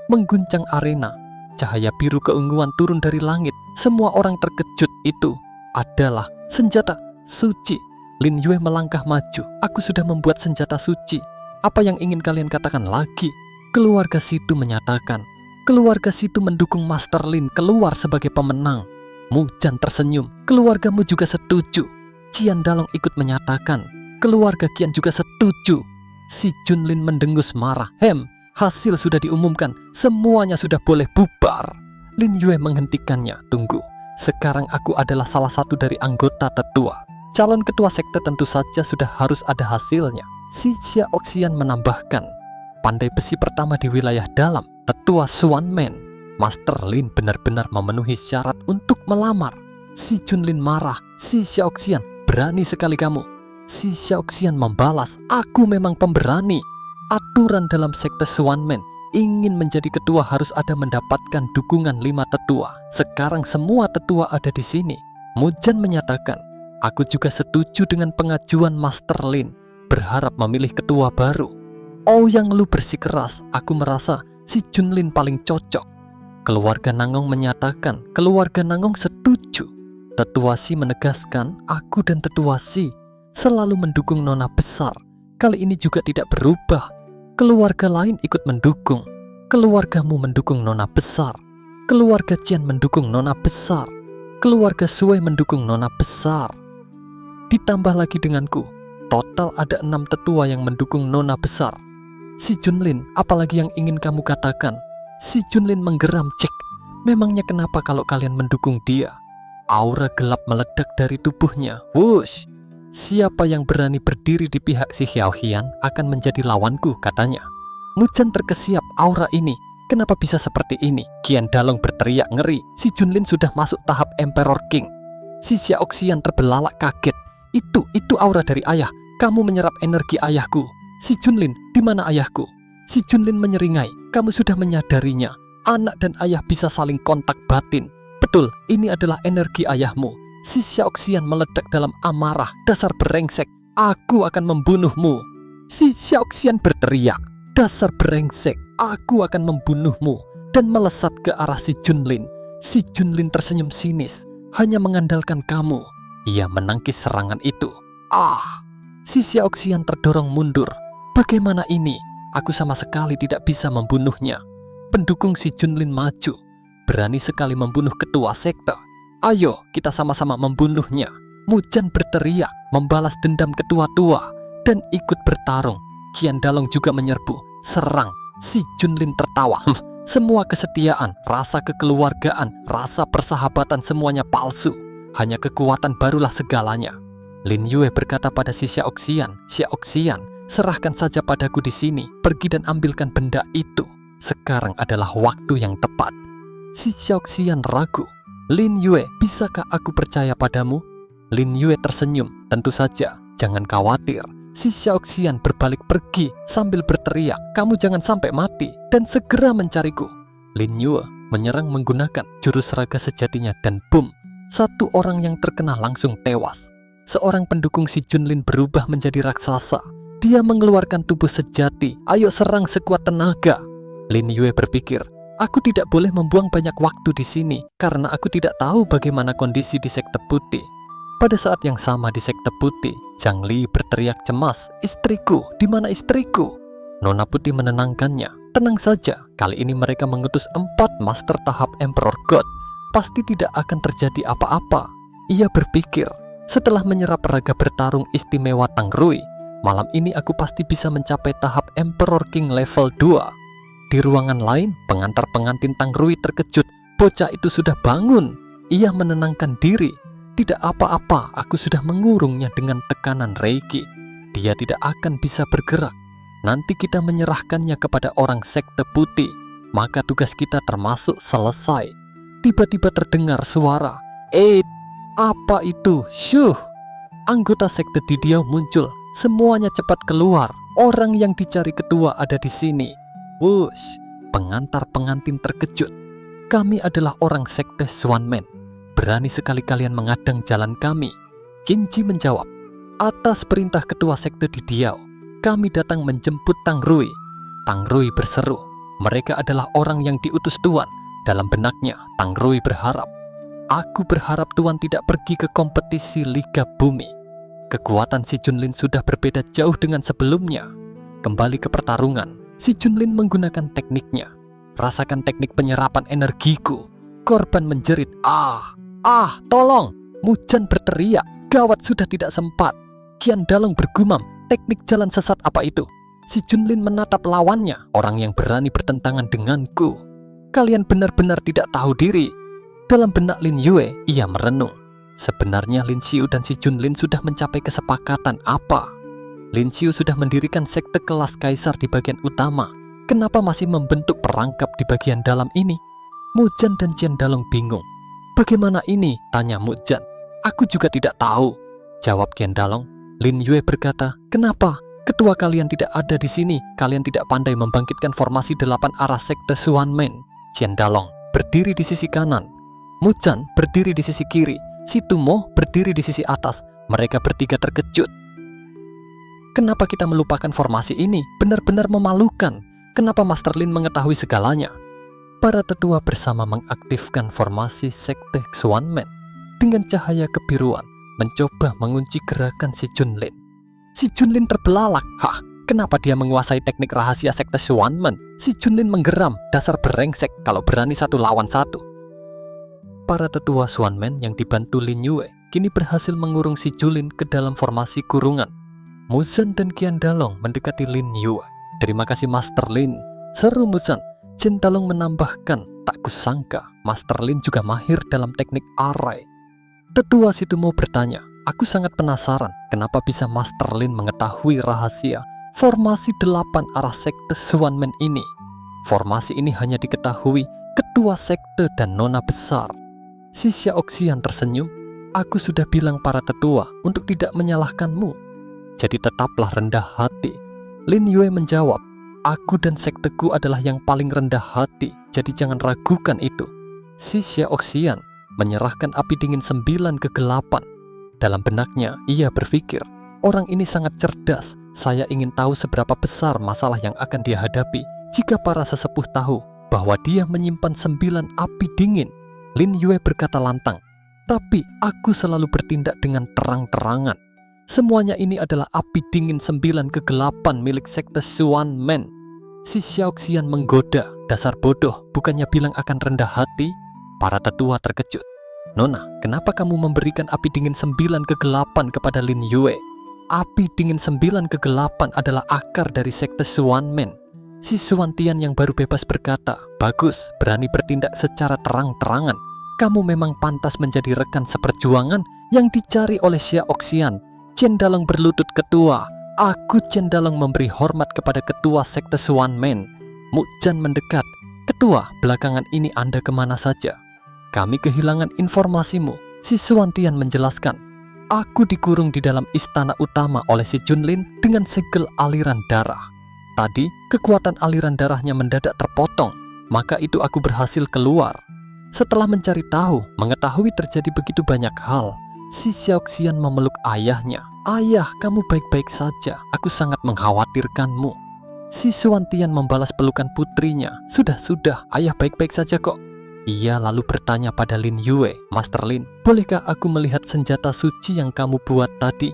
mengguncang arena. Cahaya biru keunguan turun dari langit. Semua orang terkejut, itu adalah senjata suci. Lin Yue melangkah maju. Aku sudah membuat senjata suci. Apa yang ingin kalian katakan lagi? Keluarga Situ menyatakan. Keluarga Situ mendukung Master Lin keluar sebagai pemenang. Mujan tersenyum. Keluargamu juga setuju. Qian Dalong ikut menyatakan. Keluarga Qian juga setuju. Si Junlin mendengus marah. Hasil sudah diumumkan. Semuanya sudah boleh bubar. Lin Yue menghentikannya. Tunggu. Sekarang aku adalah salah satu dari anggota tetua. Calon ketua sekte tentu saja sudah harus ada hasilnya. Si Xiaoxian menambahkan. Pandai besi pertama di wilayah dalam. Tetua Xuanmen. Master Lin benar-benar memenuhi syarat untuk melamar. Si Junlin marah. Si Xiaoxian, berani sekali kamu. Si Xiaoxian membalas, aku memang pemberani. Aturan dalam sekte Xuanmen, ingin menjadi ketua harus ada mendapatkan dukungan 5 tetua. Sekarang semua tetua ada di sini. Mujang menyatakan, aku juga setuju dengan pengajuan Master Lin, berharap memilih ketua baru. Ouyang Lu bersikeras, aku merasa si Junlin paling cocok. Keluarga Nangong menyatakan, keluarga Nangong setuju. Tetua Si menegaskan, aku dan Tetua Si selalu mendukung nona besar. Kali ini juga tidak berubah. Keluarga lain ikut mendukung. Keluargamu mendukung nona besar. Keluarga Cian mendukung nona besar. Keluarga Sue mendukung nona besar. Ditambah lagi denganku, total ada 6 tetua yang mendukung nona besar. Si Junlin, apalagi yang ingin kamu katakan? Si Junlin menggeram, cek. Memangnya kenapa kalau kalian mendukung dia? Aura gelap meledak dari tubuhnya. Wush! Siapa yang berani berdiri di pihak si Xiaoxian akan menjadi lawanku, katanya. Mujang terkesiap, aura ini kenapa bisa seperti ini? Qian Dalong berteriak ngeri. Si Junlin sudah masuk tahap Emperor King. Si Xiaoxian terbelalak kaget. Itu aura dari ayah. Kamu menyerap energi ayahku. Si Junlin, di mana ayahku? Si Junlin menyeringai. Kamu sudah menyadarinya. Anak dan ayah bisa saling kontak batin. Betul, ini adalah energi ayahmu. Si Xiaoxian meledak dalam amarah. Dasar brengsek, aku akan membunuhmu. Si Xiaoxian berteriak, dasar brengsek, aku akan membunuhmu, dan melesat ke arah si Junlin. Si Junlin tersenyum sinis, hanya mengandalkan kamu. Ia menangkis serangan itu. Si Xiaoxian terdorong mundur. Bagaimana ini? Aku sama sekali tidak bisa membunuhnya. Pendukung si Junlin maju. Berani sekali membunuh ketua sekte. Ayo, kita sama-sama membunuhnya. Mujang berteriak, membalas dendam ketua-tua, dan ikut bertarung. Qian Dalong juga menyerbu. Serang. Si Junlin tertawa. Semua kesetiaan, rasa kekeluargaan, rasa persahabatan semuanya palsu. Hanya kekuatan barulah segalanya. Lin Yue berkata pada si Xiaoxian, Xiaoxian, serahkan saja padaku di sini. Pergi dan ambilkan benda itu. Sekarang adalah waktu yang tepat. Si Xiaoxian ragu. Lin Yue, bisakah aku percaya padamu? Lin Yue tersenyum. Tentu saja, jangan khawatir. Si Xiaoxian berbalik pergi sambil berteriak, kamu jangan sampai mati dan segera mencariku. Lin Yue menyerang menggunakan jurus raga sejatinya dan boom, satu orang yang terkena langsung tewas. Seorang pendukung si Junlin berubah menjadi raksasa. Dia mengeluarkan tubuh sejati. Ayo serang sekuat tenaga. Lin Yue berpikir, aku tidak boleh membuang banyak waktu di sini karena aku tidak tahu bagaimana kondisi di Sekte Putih. Pada saat yang sama di Sekte Putih, Zhang Li berteriak cemas, istriku, di mana istriku? Nona Putih menenangkannya, tenang saja, kali ini mereka mengutus 4 master tahap Emperor God. Pasti tidak akan terjadi apa-apa. Ia berpikir, setelah menyerap raga bertarung istimewa Tang Rui, malam ini aku pasti bisa mencapai tahap Emperor King level 2. Di ruangan lain, pengantar pengantin Tang Rui terkejut. Bocah itu sudah bangun. Ia menenangkan diri. Tidak apa-apa, aku sudah mengurungnya dengan tekanan Reiki. Dia tidak akan bisa bergerak. Nanti kita menyerahkannya kepada orang Sekte Putih. Maka tugas kita termasuk selesai. Tiba-tiba terdengar suara. Apa itu? Syuh! Anggota Sekte Didiau muncul. Semuanya cepat keluar. Orang yang dicari ketua ada di sini. Wush, pengantar pengantin terkejut. Kami adalah orang sekte Xuanmen. Berani sekali kalian mengadang jalan kami. Qinji menjawab, atas perintah ketua sekte Didiau, kami datang menjemput Tang Rui. Tang Rui berseru, mereka adalah orang yang diutus Tuan. Dalam benaknya, Tang Rui berharap, aku berharap Tuan tidak pergi ke kompetisi Liga Bumi. Kekuatan si Junlin sudah berbeda jauh dengan sebelumnya. Kembali ke pertarungan. Si Junlin menggunakan tekniknya. Rasakan teknik penyerapan energiku. Korban menjerit, tolong! Mujang berteriak, gawat sudah tidak sempat. Qian Dalong bergumam, teknik jalan sesat apa itu? Si Junlin menatap lawannya, orang yang berani bertentangan denganku. Kalian benar-benar tidak tahu diri. Dalam benak Lin Yue, ia merenung. Sebenarnya Lin Xiu dan si Junlin sudah mencapai kesepakatan apa? Lin Xiu sudah mendirikan sekte kelas kaisar di bagian utama. Kenapa masih membentuk perangkap di bagian dalam ini? Mujang dan Qian Dalong bingung. Bagaimana ini? Tanya Mujang. Aku juga tidak tahu, jawab Qian Dalong. Lin Yue berkata, kenapa Ketua kalian tidak ada di sini. Kalian tidak pandai membangkitkan formasi 8 arah sekte Xuanmen. Qiandalong berdiri di sisi kanan, Muzhan berdiri di sisi kiri, Situmo berdiri di sisi atas. Mereka bertiga terkejut. Kenapa kita melupakan formasi ini? Benar-benar memalukan. Kenapa Master Lin mengetahui segalanya? Para tetua bersama mengaktifkan formasi sekte Xuanmen. Dengan cahaya kebiruan, mencoba mengunci gerakan si Junlin. Si Junlin terbelalak. Hah, kenapa dia menguasai teknik rahasia sekte Xuanmen? Si Junlin menggeram, dasar brengsek kalau berani 1 lawan 1. Para tetua Xuanmen yang dibantu Lin Yue kini berhasil mengurung si Junlin ke dalam formasi kurungan. Muzhan dan Qiandalong mendekati Lin Yue. Terima kasih Master Lin, seru Muzhan. Qiandalong menambahkan, tak kusangka Master Lin juga mahir dalam teknik arai. Tetua Situmo bertanya, aku sangat penasaran kenapa bisa Master Lin mengetahui rahasia formasi 8 arah sekte Xuanmen ini. Formasi ini hanya diketahui ketua sekte dan nona besar. Si Xiaoxian tersenyum, aku sudah bilang para tetua untuk tidak menyalahkanmu. Jadi tetaplah rendah hati. Lin Yue menjawab, aku dan sekteku adalah yang paling rendah hati, jadi jangan ragukan itu. Si Xiaoxian menyerahkan api dingin 9 kegelapan. Dalam benaknya, ia berpikir, orang ini sangat cerdas. Saya ingin tahu seberapa besar masalah yang akan dia hadapi jika para sesepuh tahu bahwa dia menyimpan 9 api dingin. Lin Yue berkata lantang, tapi aku selalu bertindak dengan terang-terangan. Semuanya ini adalah api dingin 9 kegelapan milik sekte Xuanmen. Si Xiaoxian menggoda, dasar bodoh, bukannya bilang akan rendah hati? Para tetua terkejut. Nona, kenapa kamu memberikan api dingin 9 kegelapan kepada Lin Yue? Api dingin 9 kegelapan adalah akar dari sekte Xuanmen. Si Xuantian yang baru bebas berkata, bagus, berani bertindak secara terang-terangan. Kamu memang pantas menjadi rekan seperjuangan yang dicari oleh Xiaoxian. Qiandalong berlutut ketua. Aku Qiandalong memberi hormat kepada ketua sekte Xuanmen. Muzhan mendekat. Ketua, belakangan ini Anda kemana saja? Kami kehilangan informasimu. Si Xuantian menjelaskan. Aku dikurung di dalam istana utama oleh si Junlin dengan segel aliran darah. Tadi, kekuatan aliran darahnya mendadak terpotong. Maka itu aku berhasil keluar. Setelah mencari tahu, mengetahui terjadi begitu banyak hal, si Xiaoxian memeluk ayahnya. Ayah, kamu baik-baik saja. Aku sangat mengkhawatirkanmu. Si Xuantian membalas pelukan putrinya. Sudah, ayah baik-baik saja kok. Ia lalu bertanya pada Lin Yue, Master Lin, bolehkah aku melihat senjata suci yang kamu buat tadi?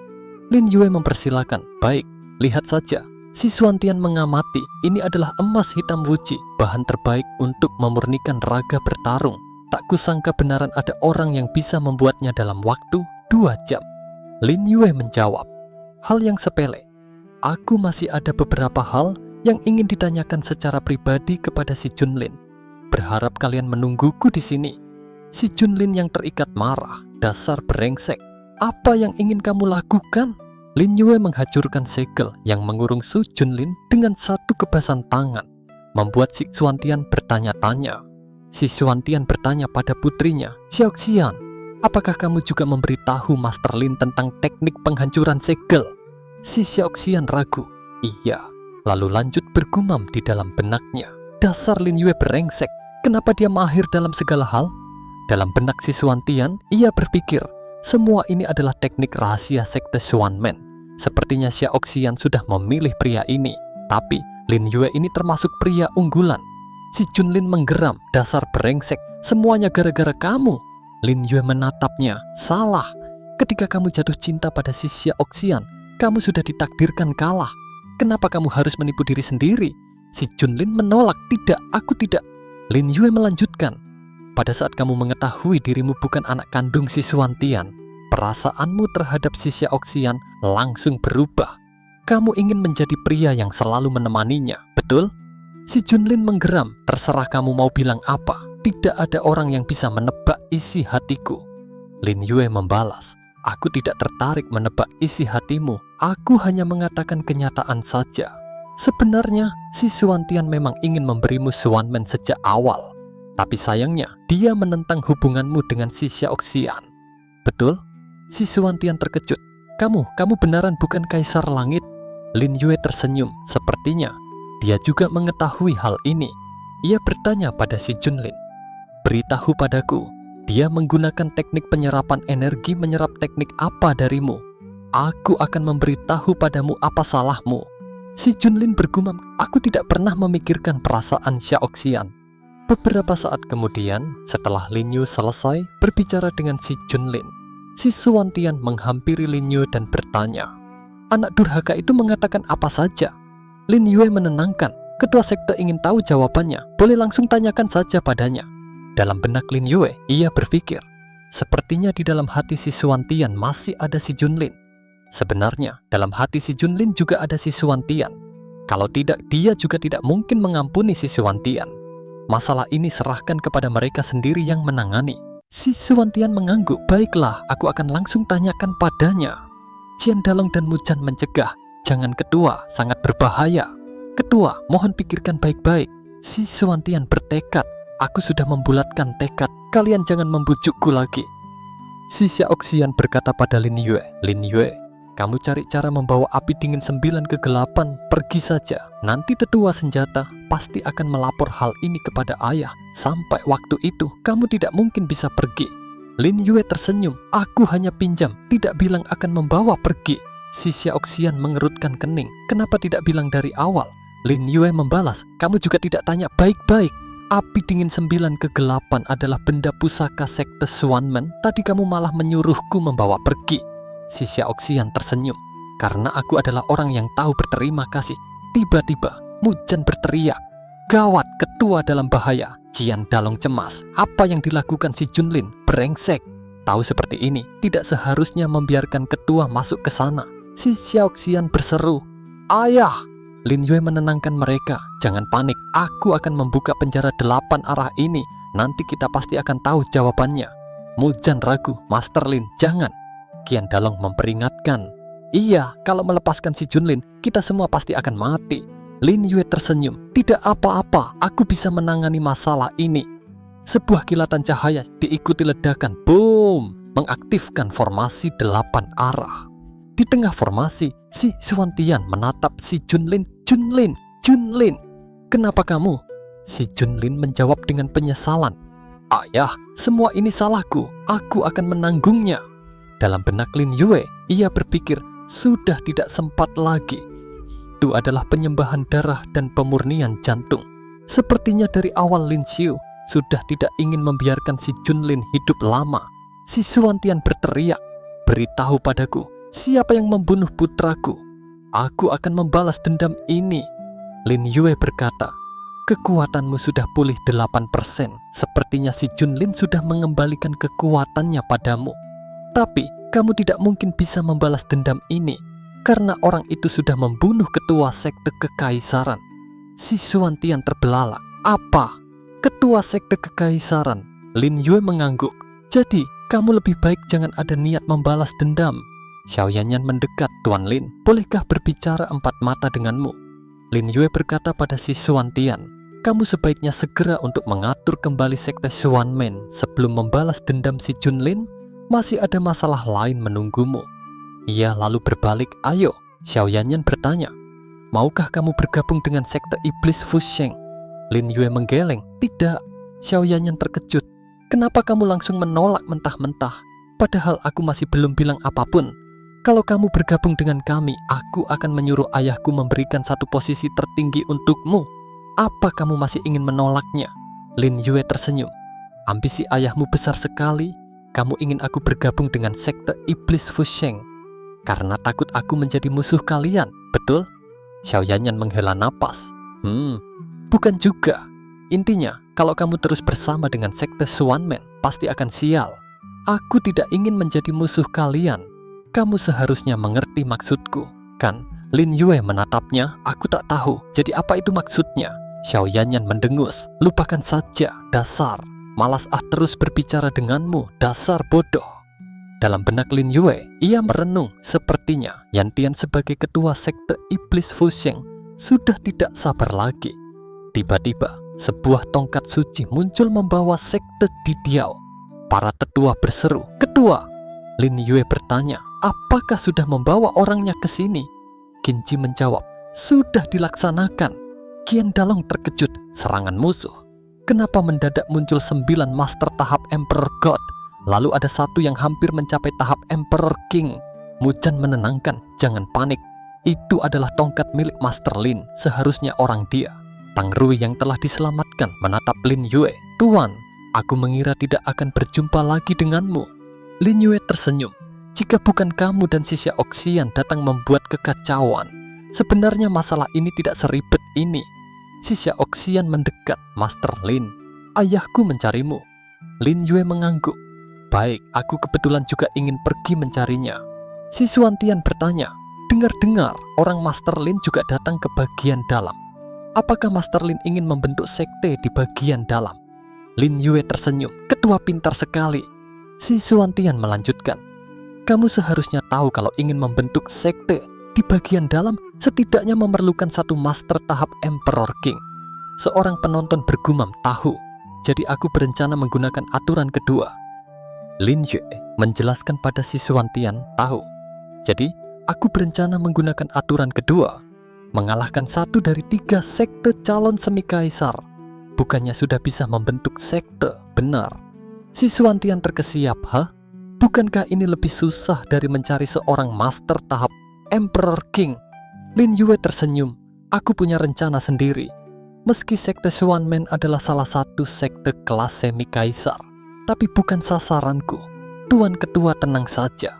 Lin Yue mempersilahkan. Baik, lihat saja. Si Xuantian mengamati. Ini adalah emas hitam wuji, bahan terbaik untuk memurnikan raga bertarung. Tak kusangka benaran ada orang yang bisa membuatnya dalam waktu 2 jam. Lin Yue menjawab, hal yang sepele. Aku masih ada beberapa hal yang ingin ditanyakan secara pribadi kepada si Junlin. Berharap kalian menungguku di sini. Si Junlin yang terikat marah, dasar brengsek. Apa yang ingin kamu lakukan? Lin Yue menghancurkan segel yang mengurung Su Junlin dengan satu kebasan tangan, membuat si Xuantian bertanya-tanya. Si Xuantian bertanya pada putrinya, Xiaoxian, apakah kamu juga memberitahu Master Lin tentang teknik penghancuran segel? Si Xiaoxian ragu. Iya, lalu lanjut bergumam di dalam benaknya. Dasar Lin Yue brengsek, kenapa dia mahir dalam segala hal? Dalam benak si Xuantian, ia berpikir, semua ini adalah teknik rahasia sekte Xuanmen. Sepertinya Xiaoxian sudah memilih pria ini, tapi Lin Yue ini termasuk pria unggulan. Si Junlin menggeram, dasar brengsek, semuanya gara-gara kamu. Lin Yue menatapnya, salah. Ketika kamu jatuh cinta pada si Xiaoxian, kamu sudah ditakdirkan kalah. Kenapa kamu harus menipu diri sendiri? Si Junlin menolak, tidak, aku tidak. Lin Yue melanjutkan, pada saat kamu mengetahui dirimu bukan anak kandung si Xuantian, perasaanmu terhadap si Xiaoxian langsung berubah. Kamu ingin menjadi pria yang selalu menemaninya, betul? Si Junlin menggeram, terserah kamu mau bilang apa. Tidak ada orang yang bisa menebak isi hatiku. Lin Yue membalas, aku tidak tertarik menebak isi hatimu. Aku hanya mengatakan kenyataan saja. Sebenarnya, si Xuantian memang ingin memberimu Xuanmen sejak awal. Tapi sayangnya, dia menentang hubunganmu dengan si Xiaoxian. Betul? Si Xuantian terkejut. Kamu benaran bukan Kaisar Langit? Lin Yue tersenyum, sepertinya dia juga mengetahui hal ini. Ia bertanya pada si Junlin, "Beritahu padaku, dia menggunakan teknik penyerapan energi menyerap teknik apa darimu? Aku akan memberitahu padamu apa salahmu." Si Junlin bergumam, "Aku tidak pernah memikirkan perasaan Xiaoxian." Beberapa saat kemudian, setelah Lin Yue selesai berbicara dengan si Junlin, si Suantian menghampiri Lin Yue dan bertanya, "Anak durhaka itu mengatakan apa saja?" Lin Yue menenangkan, "Ketua sekte ingin tahu jawabannya, boleh langsung tanyakan saja padanya." Dalam benak Lin Yue, ia berpikir, sepertinya di dalam hati si Suantian masih ada si Junlin. Sebenarnya, dalam hati si Junlin juga ada si Suantian. Kalau tidak, dia juga tidak mungkin mengampuni si Suantian. Masalah ini serahkan kepada mereka sendiri yang menangani. Si Suantian mengangguk, "Baiklah, aku akan langsung tanyakan padanya." Qian Dalong dan Mujan mencegah, "Jangan ketua, sangat berbahaya." "Ketua, mohon pikirkan baik-baik." Si Suantian bertekad, "Aku sudah membulatkan tekad, kalian jangan membujukku lagi." Si Xiaoxian berkata pada Lin Yue, "Lin Yue, kamu cari cara membawa api dingin 9 kegelapan, pergi saja. Nanti tetua senjata pasti akan melapor hal ini kepada ayah. Sampai waktu itu, kamu tidak mungkin bisa pergi." Lin Yue tersenyum, "Aku hanya pinjam, tidak bilang akan membawa pergi." Si Xiaoxian mengerutkan kening, "Kenapa tidak bilang dari awal?" Lin Yue membalas, "Kamu juga tidak tanya baik-baik. Api dingin 9 kegelapan adalah benda pusaka sekte Xuanmen. Tadi kamu malah menyuruhku membawa pergi." Si Xiaoxian tersenyum, "Karena aku adalah orang yang tahu berterima kasih." Tiba-tiba Mujan berteriak, "Gawat, ketua dalam bahaya." Qian Dalong cemas, apa yang dilakukan si Junlin? Brengsek. Tahu seperti ini, tidak seharusnya membiarkan ketua masuk ke sana. Si Xiaoxian berseru, "Ayah!" Lin Yue menenangkan mereka, "Jangan panik, aku akan membuka penjara 8 arah ini. Nanti kita pasti akan tahu jawabannya." Mujan ragu, "Master Lin, jangan." Qian Dalong memperingatkan, "Iya, kalau melepaskan si Junlin, kita semua pasti akan mati." Lin Yue tersenyum, "Tidak apa-apa, aku bisa menangani masalah ini." Sebuah kilatan cahaya diikuti ledakan, boom, mengaktifkan formasi 8 arah. Di tengah formasi, si Suantian menatap si Junlin. "Junlin, Junlin, kenapa kamu?" Si Junlin menjawab dengan penyesalan, "Ayah, semua ini salahku, aku akan menanggungnya." Dalam benak Lin Yue, ia berpikir, sudah tidak sempat lagi. Itu adalah penyembahan darah dan pemurnian jantung. Sepertinya dari awal Lin Xiu sudah tidak ingin membiarkan si Junlin hidup lama. Si Suantian berteriak, "Beritahu padaku, siapa yang membunuh putraku? Aku akan membalas dendam ini." Lin Yue berkata, "Kekuatanmu sudah pulih 8%. Sepertinya si Junlin sudah mengembalikan kekuatannya padamu. Tapi kamu tidak mungkin bisa membalas dendam ini, karena orang itu sudah membunuh ketua sekte kekaisaran." Si Suantian terbelalak, "Apa? Ketua sekte kekaisaran?" Lin Yue mengangguk, "Jadi kamu lebih baik jangan ada niat membalas dendam." Xiao Yanyan mendekat, "Tuan Lin, bolehkah berbicara empat mata denganmu?" Lin Yue berkata pada si Suantian, "Kamu sebaiknya segera untuk mengatur kembali sekte Xuanmen sebelum membalas dendam si Junlin. Masih ada masalah lain menunggumu." Ia lalu berbalik, "Ayo." Xiao Yanyan bertanya, "Maukah kamu bergabung dengan sekte iblis Fusheng?" Lin Yue menggeleng, "Tidak." Xiao Yanyan terkejut, "Kenapa kamu langsung menolak mentah-mentah? Padahal aku masih belum bilang apapun. Kalau kamu bergabung dengan kami, aku akan menyuruh ayahku memberikan satu posisi tertinggi untukmu. Apa kamu masih ingin menolaknya?" Lin Yue tersenyum, "Ambisi ayahmu besar sekali. Kamu ingin aku bergabung dengan sekte iblis Fusheng karena takut aku menjadi musuh kalian, betul?" Xiao Yanyan menghela napas. Bukan juga. Intinya, kalau kamu terus bersama dengan sekte Xuanmen, pasti akan sial. Aku tidak ingin menjadi musuh kalian. Kamu seharusnya mengerti maksudku, kan?" Lin Yue menatapnya, "Aku tak tahu, jadi apa itu maksudnya?" Xiao Yanyan mendengus, "Lupakan saja, dasar. Malas terus berbicara denganmu, dasar bodoh." Dalam benak Lin Yue, ia merenung, sepertinya Yantian sebagai ketua sekte iblis Fusheng sudah tidak sabar lagi. Tiba-tiba, sebuah tongkat suci muncul membawa sekte Didiao. Para tetua berseru, "Ketua!" Lin Yue bertanya, "Apakah sudah membawa orangnya ke sini?" Qinji menjawab, sudah dilaksanakan. Qian Dalong terkejut, serangan musuh. Kenapa mendadak muncul 9 master tahap Emperor God? Lalu ada satu yang hampir mencapai tahap Emperor King. Mujan menenangkan, jangan panik. Itu adalah tongkat milik Master Lin, seharusnya orang dia. Tang Rui yang telah diselamatkan menatap Lin Yue. Tuan, aku mengira tidak akan berjumpa lagi denganmu. Lin Yue tersenyum. Jika bukan kamu dan si Xiaoxian datang membuat kekacauan, sebenarnya masalah ini tidak seribet ini. Si Xiaoxian mendekat, Master Lin. Ayahku mencarimu. Lin Yue mengangguk. Baik, aku kebetulan juga ingin pergi mencarinya. Si Xuantian bertanya, dengar-dengar orang Master Lin juga datang ke bagian dalam. Apakah Master Lin ingin membentuk sekte di bagian dalam? Lin Yue tersenyum, ketua pintar sekali. Si Xuantian melanjutkan, kamu seharusnya tahu kalau ingin membentuk sekte di bagian dalam setidaknya memerlukan satu master tahap Emperor King. Seorang penonton bergumam, tahu. Jadi aku berencana menggunakan aturan kedua. Lin Yue menjelaskan pada si Xuantian, tahu. Jadi aku berencana menggunakan aturan kedua, mengalahkan 1 dari 3 sekte calon semi kaisar. Bukannya sudah bisa membentuk sekte, benar. Si Xuantian terkesiap, hah? Bukankah ini lebih susah dari mencari seorang master tahap Emperor King? Lin Yue tersenyum, aku punya rencana sendiri. Meski sekte Xuanmen adalah salah satu sekte kelas semi kaisar, tapi bukan sasaranku. Tuan Ketua tenang saja.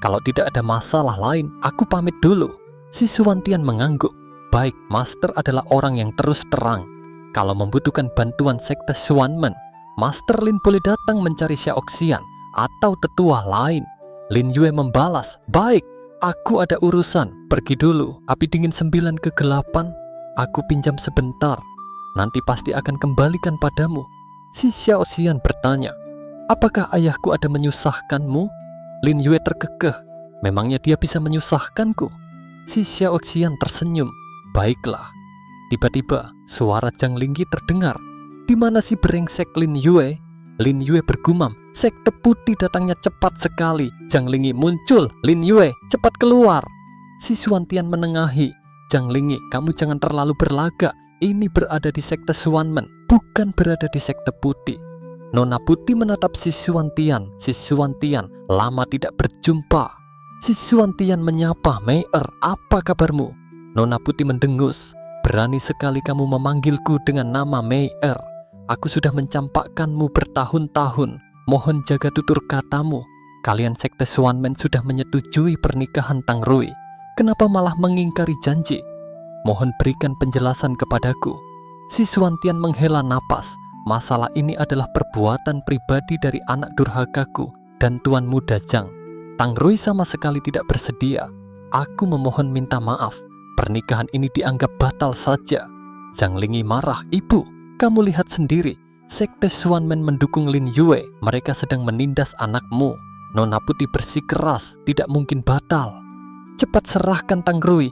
Kalau tidak ada masalah lain, aku pamit dulu. Si Xuantian mengangguk. Baik, Master adalah orang yang terus terang. Kalau membutuhkan bantuan sekte Xuanmen, Master Lin boleh datang mencari Xiaoxian atau tetua lain. Lin Yue membalas, baik, aku ada urusan, pergi dulu. Api dingin 9 ke 8, aku pinjam sebentar, nanti pasti akan kembalikan padamu. Si Xiaoxian bertanya, apakah ayahku ada menyusahkanmu? Lin Yue terkekeh, memangnya dia bisa menyusahkanku? Si Xiaoxian tersenyum, baiklah. Tiba-tiba suara Zhang Lingyi terdengar. Di mana si brengsek Lin Yue? Lin Yue bergumam, sekte putih datangnya cepat sekali. Zhang Lingyi muncul, Lin Yue, cepat keluar. Si Xuantian menengahi, Zhang Lingyi, kamu jangan terlalu berlagak. Ini berada di sekte Xuanmen, bukan berada di sekte putih. Nona Putih menatap si Xuantian. Si Xuantian, lama tidak berjumpa. Si Xuantian menyapa, Meier, apa kabarmu? Nona Putih mendengus, berani sekali kamu memanggilku dengan nama Meier. Aku sudah mencampakkanmu bertahun-tahun. Mohon jaga tutur katamu. Kalian sekte Xuanmen sudah menyetujui pernikahan Tang Rui. Kenapa malah mengingkari janji? Mohon berikan penjelasan kepadaku. Si Xuantian menghela napas. Masalah ini adalah perbuatan pribadi dari anak durhakaku dan Tuan Muda Zhang. Tang Rui sama sekali tidak bersedia. Aku memohon minta maaf. Pernikahan ini dianggap batal saja. Zhang Lingyi marah, ibu. Kamu lihat sendiri, sekte Xuanmen mendukung Lin Yue. Mereka sedang menindas anakmu. Nona Putih bersikeras, tidak mungkin batal. Cepat serahkan Tang Rui.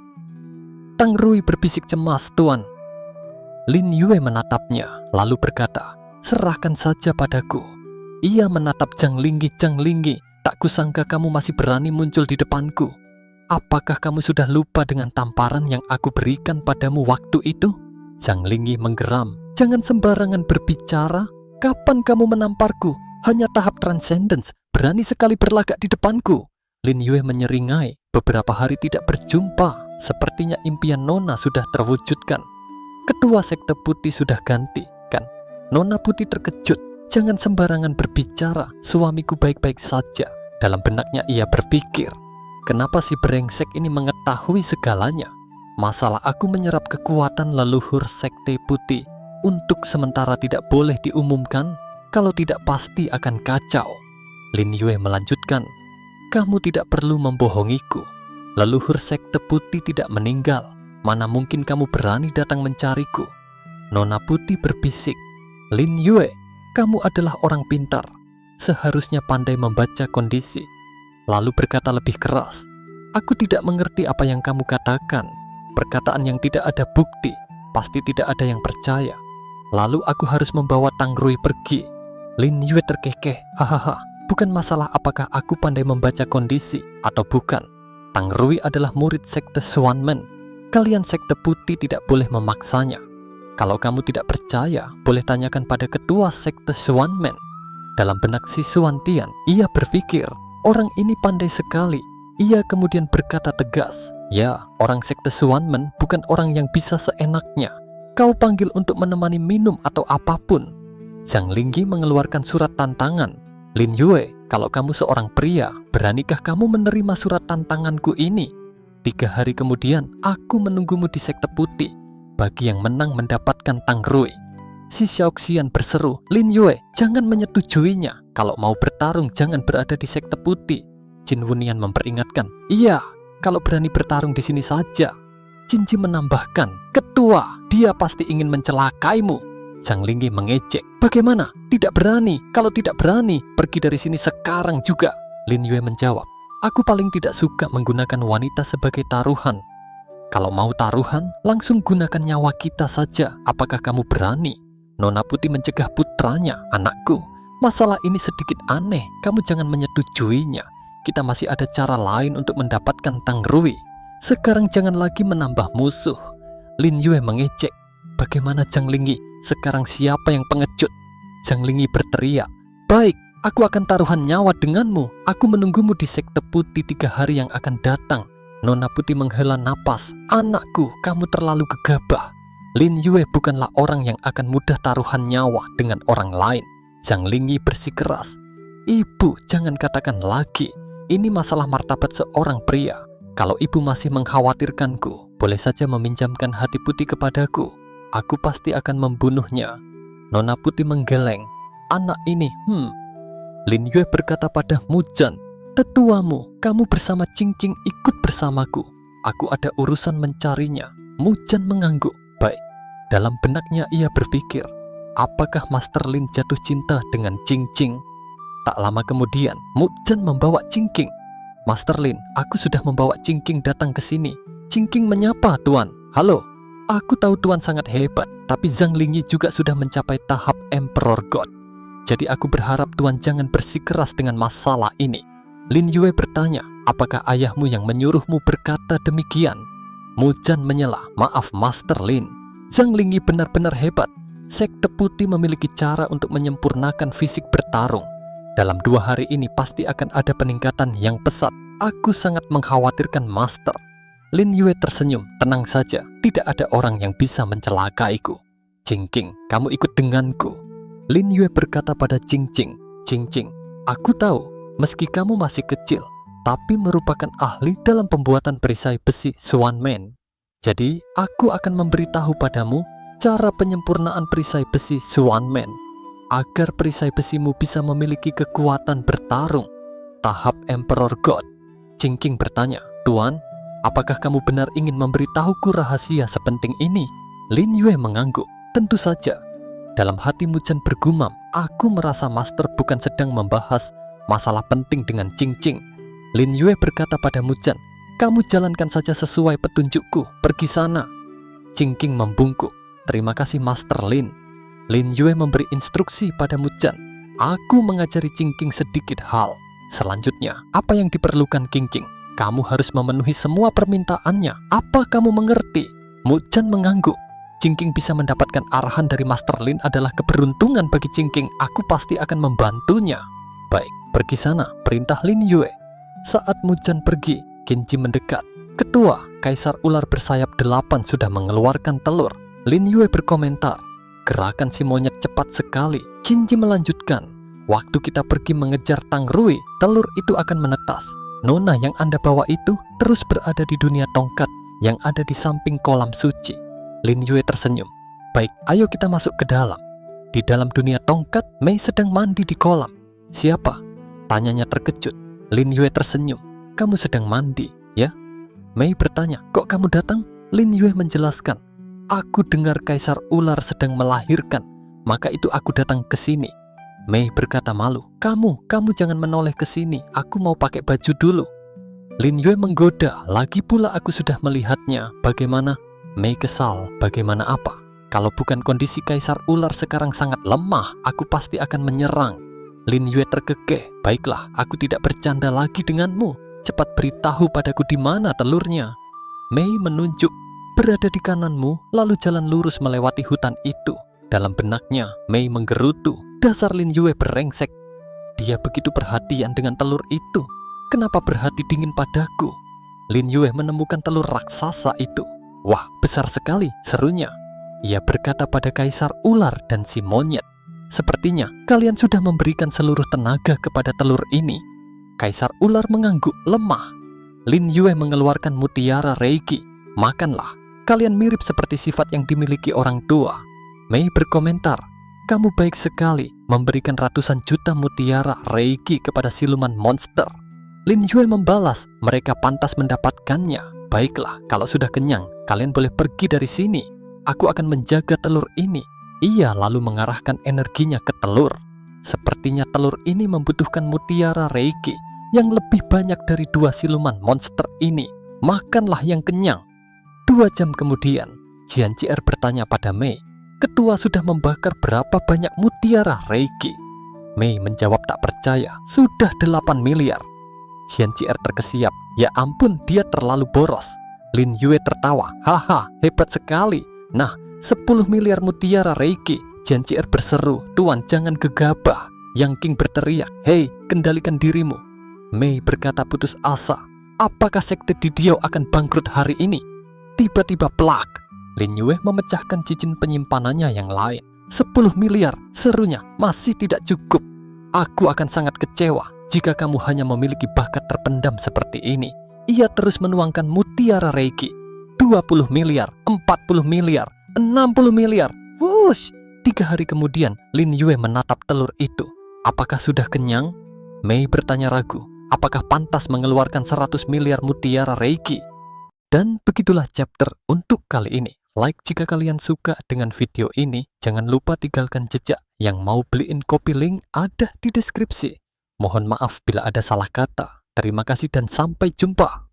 Tang Rui berbisik cemas, Tuan. Lin Yue menatapnya, lalu berkata, serahkan saja padaku. Ia menatap Zhang Lingyi, Zhang Lingyi, tak kusangka kamu masih berani muncul di depanku. Apakah kamu sudah lupa dengan tamparan yang aku berikan padamu waktu itu? Zhang Lingyi menggeram. Jangan sembarangan berbicara. Kapan kamu menamparku? Hanya tahap transcendence. Berani sekali berlagak di depanku. Lin Yue menyeringai. Beberapa hari tidak berjumpa. Sepertinya impian Nona sudah terwujudkan. Ketua sekte putih sudah ganti, kan? Nona Putih terkejut. Jangan sembarangan berbicara. Suamiku baik-baik saja. Dalam benaknya ia berpikir, kenapa si brengsek ini mengetahui segalanya? Masalah aku menyerap kekuatan leluhur sekte putih untuk sementara tidak boleh diumumkan, kalau tidak pasti akan kacau. Lin Yue melanjutkan, kamu tidak perlu membohongiku. Leluhur sekte putih tidak meninggal. Mana mungkin kamu berani datang mencariku? Nona Putih berbisik, Lin Yue, kamu adalah orang pintar. Seharusnya pandai membaca kondisi. Lalu berkata lebih keras, aku tidak mengerti apa yang kamu katakan. Perkataan yang tidak ada bukti, pasti tidak ada yang percaya. Lalu aku harus membawa Tang Rui pergi. Lin Yue terkekeh, hahaha, bukan masalah apakah aku pandai membaca kondisi atau bukan. Tang Rui adalah murid sekte Xuanmen. Kalian sekte putih tidak boleh memaksanya. Kalau kamu tidak percaya, boleh tanyakan pada ketua sekte Xuanmen. Dalam benak si Xuantian, ia berpikir, orang ini pandai sekali. Ia kemudian berkata tegas, ya, orang sekte Xuanmen bukan orang yang bisa seenaknya. Kau panggil untuk menemani minum atau apapun. Zhang Lingyi mengeluarkan surat tantangan. Lin Yue, kalau kamu seorang pria, beranikah kamu menerima surat tantanganku ini? 3 hari kemudian, aku menunggumu di sekte putih. Bagi yang menang mendapatkan Tang Rui. Si Xiaoxian berseru, Lin Yue, jangan menyetujuinya. Kalau mau bertarung, jangan berada di sekte putih. Jin Wunian memperingatkan, iya, kalau berani bertarung di sini saja. Jin Ji menambahkan, ketua, dia pasti ingin mencelakaimu. Zhang Lingyi mengejek, bagaimana? Tidak berani. Kalau tidak berani, pergi dari sini sekarang juga. Lin Yue menjawab, aku paling tidak suka menggunakan wanita sebagai taruhan. Kalau mau taruhan, langsung gunakan nyawa kita saja. Apakah kamu berani? Nona Putih mencegah putranya, anakku, masalah ini sedikit aneh. Kamu jangan menyetujuinya. Kita masih ada cara lain untuk mendapatkan Tang Rui. Sekarang jangan lagi menambah musuh. Lin Yue mengejek, bagaimana Zhang Lingyi? Sekarang siapa yang pengecut? Zhang Lingyi berteriak, baik, aku akan taruhan nyawa denganmu. Aku menunggumu di sekte putih 3 hari yang akan datang. Nona Putih menghela napas, anakku, kamu terlalu gegabah. Lin Yue bukanlah orang yang akan mudah taruhan nyawa dengan orang lain. Zhang Lingyi bersikeras, ibu, jangan katakan lagi. Ini masalah martabat seorang pria. Kalau ibu masih mengkhawatirkanku, boleh saja meminjamkan hati putih kepadaku. Aku pasti akan membunuhnya. Nona Putih menggeleng, anak ini, Lin Yue berkata pada Mujan, tetuamu, kamu bersama Qingqing ikut bersamaku. Aku ada urusan mencarinya. Mujan mengangguk. Baik. Dalam benaknya ia berpikir, apakah Master Lin jatuh cinta dengan Qingqing? Tak lama kemudian, Mujan membawa Qingqing. Master Lin, aku sudah membawa Qingqing datang ke sini. Qingqing menyapa, Tuan. Halo. Aku tahu Tuan sangat hebat, tapi Zhang Lingyi juga sudah mencapai tahap Emperor God. Jadi aku berharap Tuan jangan bersikeras dengan masalah ini. Lin Yue bertanya, apakah ayahmu yang menyuruhmu berkata demikian? Mujan menyela, maaf Master Lin. Zhang Lingyi benar-benar hebat. Sekte putih memiliki cara untuk menyempurnakan fisik bertarung. Dalam 2 hari ini pasti akan ada peningkatan yang pesat. Aku sangat mengkhawatirkan Master. Lin Yue tersenyum, tenang saja. Tidak ada orang yang bisa mencelakaiku. Qingqing, kamu ikut denganku. Lin Yue berkata pada Qingqing, Qingqing, aku tahu. Meski kamu masih kecil, tapi merupakan ahli dalam pembuatan perisai besi Xuanmen. Jadi, aku akan memberitahu padamu cara penyempurnaan perisai besi Xuanmen, agar perisai besimu bisa memiliki kekuatan bertarung. Tahap Emperor God. Qingqing bertanya, Tuan, apakah kamu benar ingin memberitahuku rahasia sepenting ini? Lin Yue mengangguk, tentu saja. Dalam hati Mujan bergumam, aku merasa Master bukan sedang membahas masalah penting dengan Qingqing. Lin Yue berkata pada Mujan, kamu jalankan saja sesuai petunjukku, pergi sana. Qingqing membungkuk, terima kasih Master Lin. Lin Yue memberi instruksi pada Mujan, aku mengajari Qingqing sedikit hal. Selanjutnya, apa yang diperlukan Qingqing? Kamu harus memenuhi semua permintaannya. Apa kamu mengerti? Mujan mengangguk. Qingqing bisa mendapatkan arahan dari Master Lin adalah keberuntungan bagi Qingqing. Aku pasti akan membantunya. Baik, pergi sana, perintah Lin Yue. Saat Mujan pergi, Qin mendekat. Ketua, Kaisar Ular Bersayap 8 sudah mengeluarkan telur. Lin Yue berkomentar, gerakan si monyet cepat sekali. Qin melanjutkan, waktu kita pergi mengejar Tang Rui, telur itu akan menetas. Nona yang Anda bawa itu terus berada di dunia tongkat yang ada di samping kolam suci. Lin Yue tersenyum. Baik, ayo kita masuk ke dalam. Di dalam dunia tongkat, Mei sedang mandi di kolam. Siapa? Tanyanya terkejut. Lin Yue tersenyum. Kamu sedang mandi, ya? Mei bertanya, kok kamu datang? Lin Yue menjelaskan, aku dengar Kaisar Ular sedang melahirkan, maka itu aku datang ke sini. Mei berkata malu, kamu jangan menoleh ke sini, aku mau pakai baju dulu. Lin Yue menggoda, lagi pula aku sudah melihatnya. Bagaimana? Mei kesal, bagaimana apa? Kalau bukan kondisi Kaisar Ular sekarang sangat lemah, aku pasti akan menyerang. Lin Yue terkekeh, baiklah, aku tidak bercanda lagi denganmu. cepat beritahu padaku di mana telurnya. Mei menunjuk, berada di kananmu, lalu jalan lurus melewati hutan itu. Dalam benaknya, Mei menggerutu, dasar Lin Yue brengsek. Dia begitu perhatian dengan telur itu. Kenapa berhati dingin padaku? Lin Yue menemukan telur raksasa itu. Wah, besar sekali, serunya. Ia berkata pada Kaisar Ular dan si monyet, sepertinya kalian sudah memberikan seluruh tenaga kepada telur ini. Kaisar Ular mengangguk lemah. Lin Yue mengeluarkan mutiara Reiki. Makanlah, kalian mirip seperti sifat yang dimiliki orang tua. Mei berkomentar, kamu baik sekali memberikan ratusan juta mutiara Reiki kepada siluman monster. Lin Yue membalas, mereka pantas mendapatkannya. Baiklah, kalau sudah kenyang, kalian boleh pergi dari sini. Aku akan menjaga telur ini. Ia lalu mengarahkan energinya ke telur. Sepertinya telur ini membutuhkan mutiara Reiki yang lebih banyak dari 2 siluman monster ini. Makanlah yang kenyang. 2 jam kemudian, Jian Cier bertanya pada Mei, ketua sudah membakar berapa banyak mutiara Reiki? Mei menjawab tak percaya, sudah 8 miliar. Jian Cier terkesiap, ya ampun dia terlalu boros. Lin Yue tertawa, haha hebat sekali. Nah, 10 miliar mutiara Reiki. Jian Cier berseru, tuan jangan gegabah. Yang King berteriak, hei kendalikan dirimu. Mei berkata putus asa, apakah sekte Didiau akan bangkrut hari ini? Tiba-tiba plak, Lin Yue memecahkan cincin penyimpanannya yang lain. 10 miliar, serunya, masih tidak cukup. Aku akan sangat kecewa jika kamu hanya memiliki bakat terpendam seperti ini. Ia terus menuangkan mutiara Reiki. 20 miliar, 40 miliar, 60 miliar. Wush! 3 hari kemudian, Lin Yue menatap telur itu. Apakah sudah kenyang? Mei bertanya ragu. Apakah pantas mengeluarkan 100 miliar mutiara Reiki? Dan begitulah chapter untuk kali ini. Like jika kalian suka dengan video ini. Jangan lupa tinggalkan jejak. Yang mau beliin kopi link ada di deskripsi. Mohon maaf bila ada salah kata. Terima kasih dan sampai jumpa.